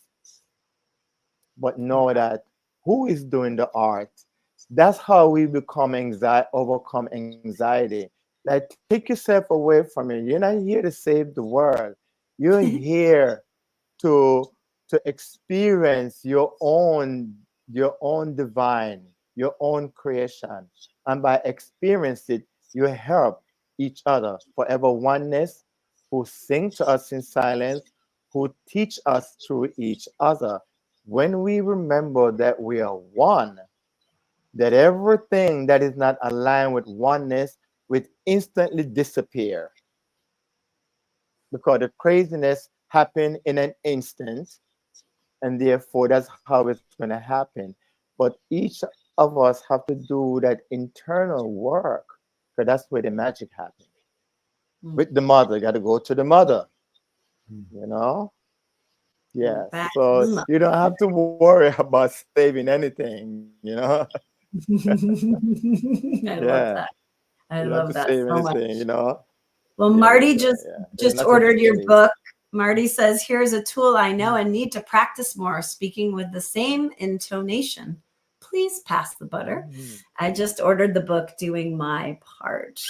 F: but know that who is doing the art. That's how we overcome anxiety. Like, take yourself away from it. You're not here to save the world. You're here to experience your own divine, your own creation. And by experience it, you help each other forever oneness, who sing to us in silence, who teach us through each other. When we remember that we are one, that everything that is not aligned with oneness will instantly disappear, because the craziness happen in an instant, and therefore that's how it's going to happen. But each of us have to do that internal work, because that's where the magic happens.
E: Mm.
F: With the mother, you got to go to the mother, you know. Yes.
E: Back
F: So
E: them up.
F: you don't have to worry about saving anything, you know?
E: I love
F: Yeah.
E: that. I
F: You don't have
E: love
F: to
E: that
F: save
E: so much.
F: anything, you know?
E: Well,
F: Yeah,
E: Marty
F: yeah,
E: just
F: yeah. There's
E: just
F: nothing to
E: ordered your
F: save.
E: book. Marty says, "Here's a tool I know and need to practice more, speaking with the same intonation. Please pass the butter. I just ordered the book, doing my part."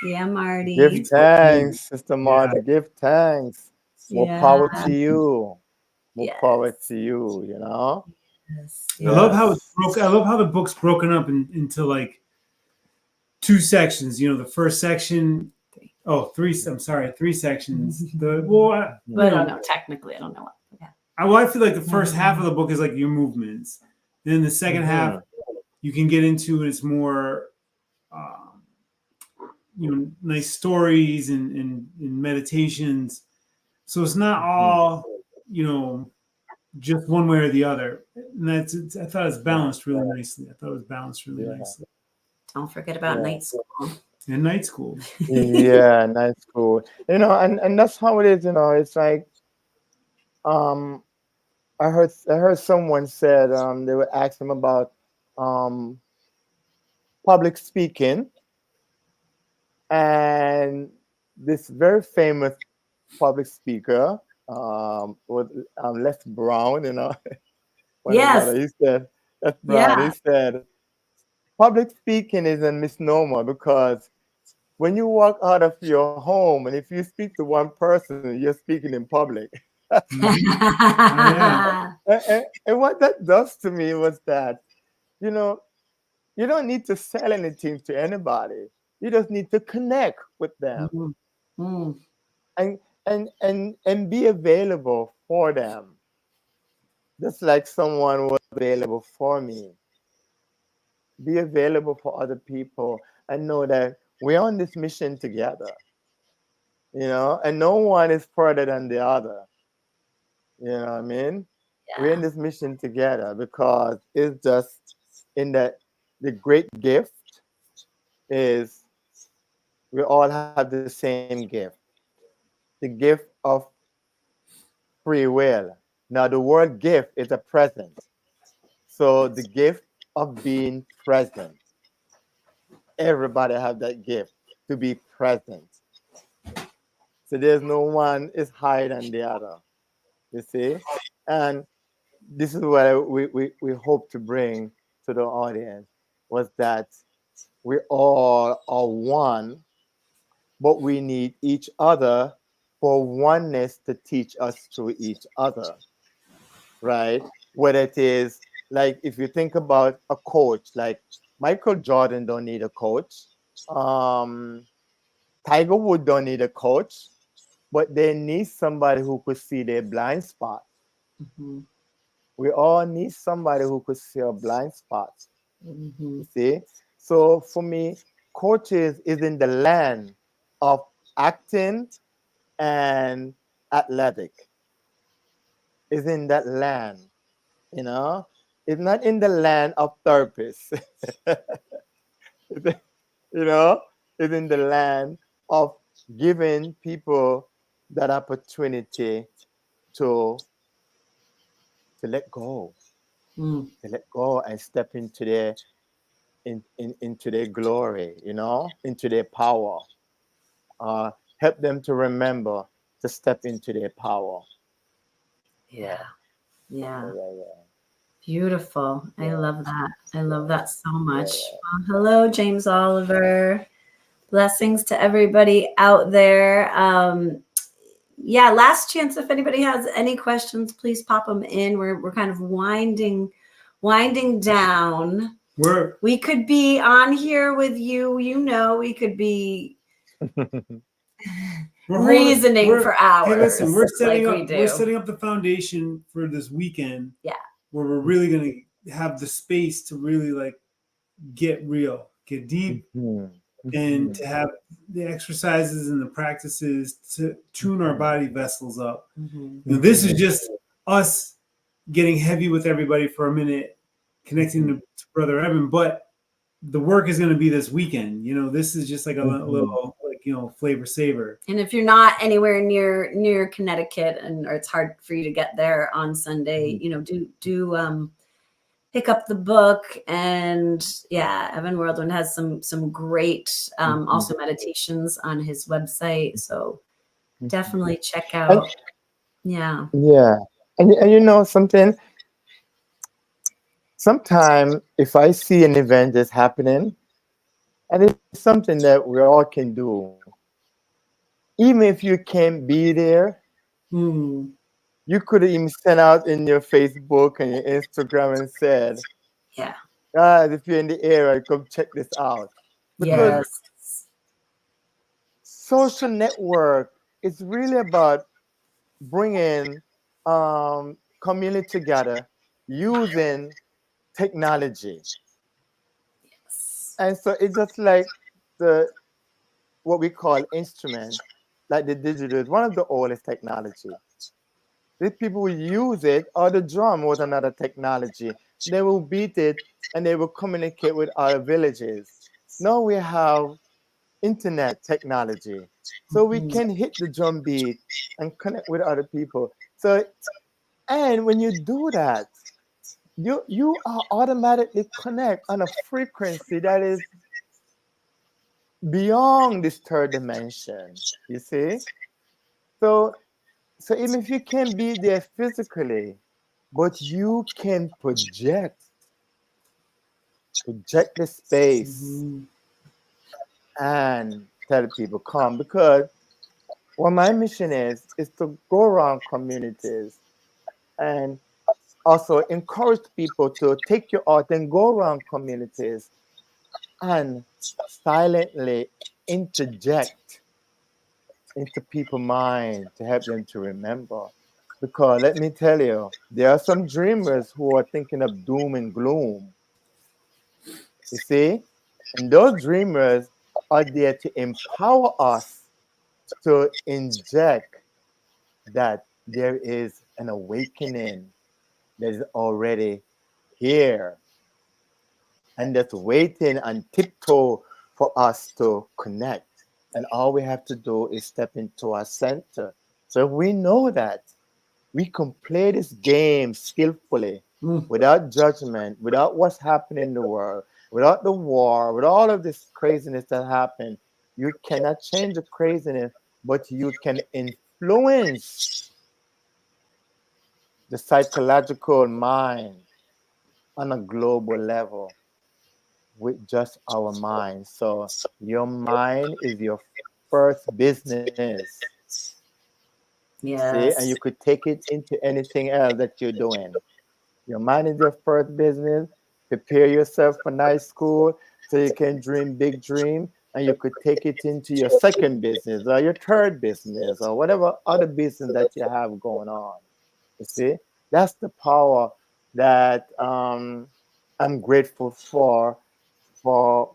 E: Yeah, Marty.
F: Give thanks, Sister
B: Yeah.
F: Marty. Give thanks. More
E: Yeah.
F: power to you. More
E: Yes.
F: power to you, you know?
E: Yes.
B: I love how
F: Yes.
B: it's broke. I love how the book's broken up into like 2 sections. You know, the first section. Oh, 3. I'm sorry, 3 sections.
E: I don't know. Technically, I don't know what. Yeah.
B: I feel like the first half of the book is like your movements. Then the second half you can get into, and it's more, nice stories and meditations. So it's not all, just one way or the other. And I thought it was balanced really nicely.
E: Don't forget about night school.
B: And night school.
F: Yeah, nice, cool. You know, and that's how it is, you know. It's like um I heard someone said they would ask them about um public speaking, and this very famous public speaker was Les Brown, you know. One of
E: Yes.
F: the, he said, Les Brown,
E: Yeah.
F: he said, public speaking is a misnomer because when you walk out of your home and if you speak to one person, you're speaking in public. And what that does to me was that, you know, you don't need to sell anything to anybody. You just need to connect with them
E: Mm.
F: and be available for them. Just like someone was available for me. Be available for other people and know that we're on this mission together. You know, and no one is further than the other. You know what I mean? We're in
E: Yeah.
F: this mission together because it's just in that the great gift is we all have the same gift, the gift of free will. Now, the word gift is a present. So the gift of being present. Everybody have that gift to be present. So there's no one is higher than the other. You see? And this is what we hope to bring to the audience was that we all are one, but we need each other for oneness to teach us to each other, right? Whether it is like if you think about a coach, like Michael Jordan don't need a coach, um, Tiger Wood don't need a coach, but they need somebody who could see their blind spot.
E: Mhm.
F: We all need somebody who could see our blind spots.
E: Mhm.
F: You see? So for me, coaches is in the land of acting and athletic. Is in that land, you know? It's not in the land of therapists. You know, it's in the land of giving people that opportunity to let go,
E: Mm.
F: to let go and step into their into their glory, you know, into their power. Help them to remember to step into their power.
E: Yeah. Yeah.
F: Yeah.
E: Beautiful. I love that. I love that so much.
F: Yeah.
E: Well, hello, James Oliver. Blessings to everybody out there. Yeah, last chance. If anybody has any questions, please pop them in. We're kind of winding down. We could be on here with you. You know, we could be reasoning for hours.
B: Hey, listen, we're setting
E: like
B: up. We're setting up the foundation for this weekend.
E: Yeah.
B: Where we're really gonna have the space to really like get real, get deep, and to have the exercises and the practices to tune our body vessels up.
E: Mm-hmm.
B: Now, this is just us getting heavy with everybody for a minute, connecting to Brother Evan, but the work is going to be this weekend. You know, this is just like a little, like, flavor saver.
E: And if you're not anywhere near Connecticut, or it's hard for you to get there on Sunday, do pick up the book. And yeah, Evan Worldwind has some great also meditations on his website. So definitely check out. Yeah.
F: Yeah. And you know something? Sometimes if I see an event that's happening, and it's something that we all can do, even if you can't be there,
E: Hmm.
F: you could even send out in your Facebook and your Instagram and said,
E: Yeah.
F: guys, if you're in the area, come check this out. Because
E: Yes.
F: social network is really about bringing community together using technology. And so it's just like the what we call instrument, like the digital is one of the oldest technology. These people will use it, or the drum was another technology. They will beat it and they will communicate with other villages. Now we have internet technology. So we can hit the drum beat and connect with other people. So and when you do that, you are automatically connect on a frequency that is beyond this third dimension. You see? So so even if you can't be there physically, but you can project the space and tell people come, because what my mission is to go around communities and also encourage people to take your art and go around communities and silently interject into people's mind to help them to remember. Because let me tell you, there are some dreamers who are thinking of doom and gloom. You see? And those dreamers are there to empower us to inject that there is an awakening that is already here and that's waiting on tiptoe for us to connect. And all we have to do is step into our center. So if we know that, we can play this game skillfully, without judgment, without what's happening in the world, without the war, with all of this craziness that happened. You cannot change the craziness, but you can influence the psychological mind on a global level with just our mind. So your mind is your first business. See, and
E: Yes.
F: you could take it into anything else that you're doing. Your mind is your first business. Prepare yourself for night school so you can dream big dream, and you could take it into your second business or your third business or whatever other business that you have going on. You see, that's the power that I'm grateful for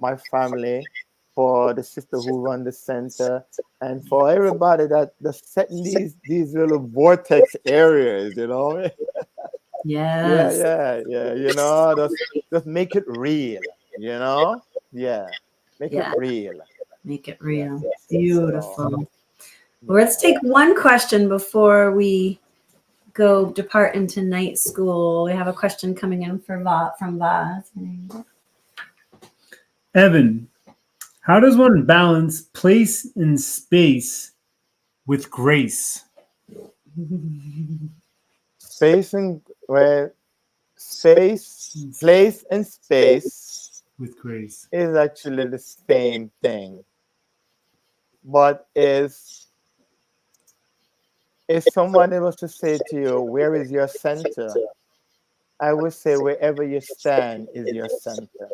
F: my family, for the sister who run the center, and for everybody that's setting these little vortex areas, you know. Yeah,
E: Yes.
F: yeah. Just make it real, you know? Yeah. Make it
E: Yeah.
F: real.
E: Make it
F: Yes.
E: real.
F: So
E: Beautiful. Well, let's
F: yeah.
E: take one question before we go depart into night school. We have a question coming in from Vaz.
B: Evan, how does one balance place and space with grace?
F: Space and well, place and space
B: With grace.
F: is actually the same thing. But if somebody was to say to you, where is your center? I would say wherever you stand is your center.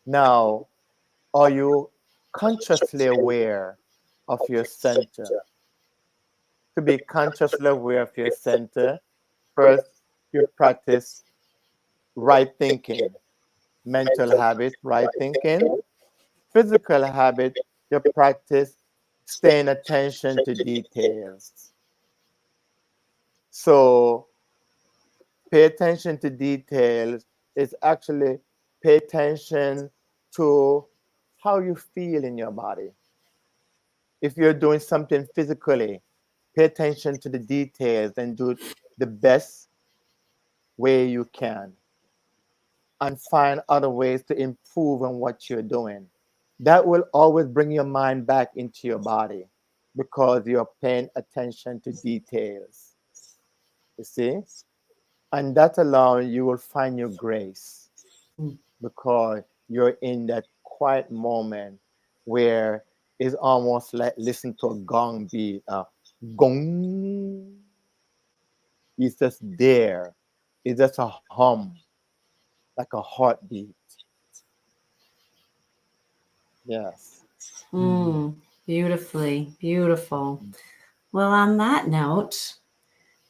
F: Now, are you consciously aware of your center? To be consciously aware of your center, first you practice right thinking, mental habit, right thinking, physical habit, you practice staying attention to details. So pay attention to details is actually pay attention to how you feel in your body. if you're doing something physically, pay attention to the details and do it the best way you can, and find other ways to improve on what you're doing. That will always bring your mind back into your body because you're paying attention to details. You see? And that alone, you will find your grace because you're in that quiet moment where it's almost like listen to a gong beat. Gong. It's just there. It's just a hum, like a heartbeat. Yes.
E: Beautifully, beautiful. Well, on that note,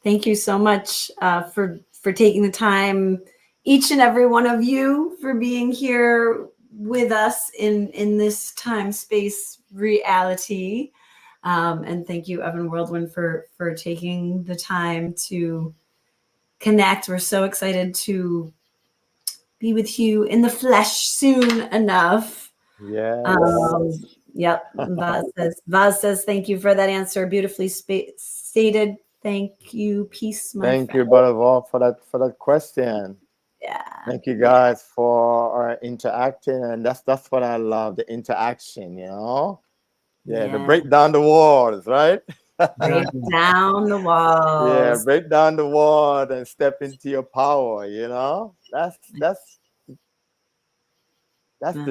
E: thank you so much for taking the time, each and every one of you, for being here with us in this time space reality. And thank you, Evan Worldwind, for taking the time to connect. We're so excited to be with you in the flesh soon enough.
F: Yes.
E: Yep. Vaz says, thank you for that answer. Beautifully stated. Thank you. Peace, my
F: Thank you,
E: friend.
F: Brother Wall, for that question.
E: Yeah.
F: Thank you guys for interacting, and that's what I love, the interaction, you know? Yeah, to break down the walls, right?
E: Break down the walls.
F: Yeah, break down the wall and step into your power, you know? That's the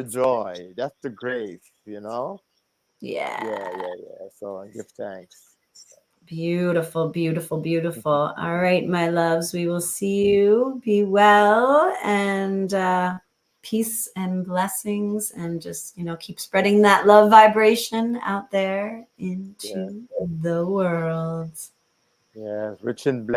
F: joy, that's the grace, you know?
E: Yeah.
F: So I give thanks.
E: Beautiful, beautiful, beautiful. All right, my loves, we will see you. Be well, and peace and blessings, and just, keep spreading that love vibration out there into the world.
F: Yeah, rich and blessed.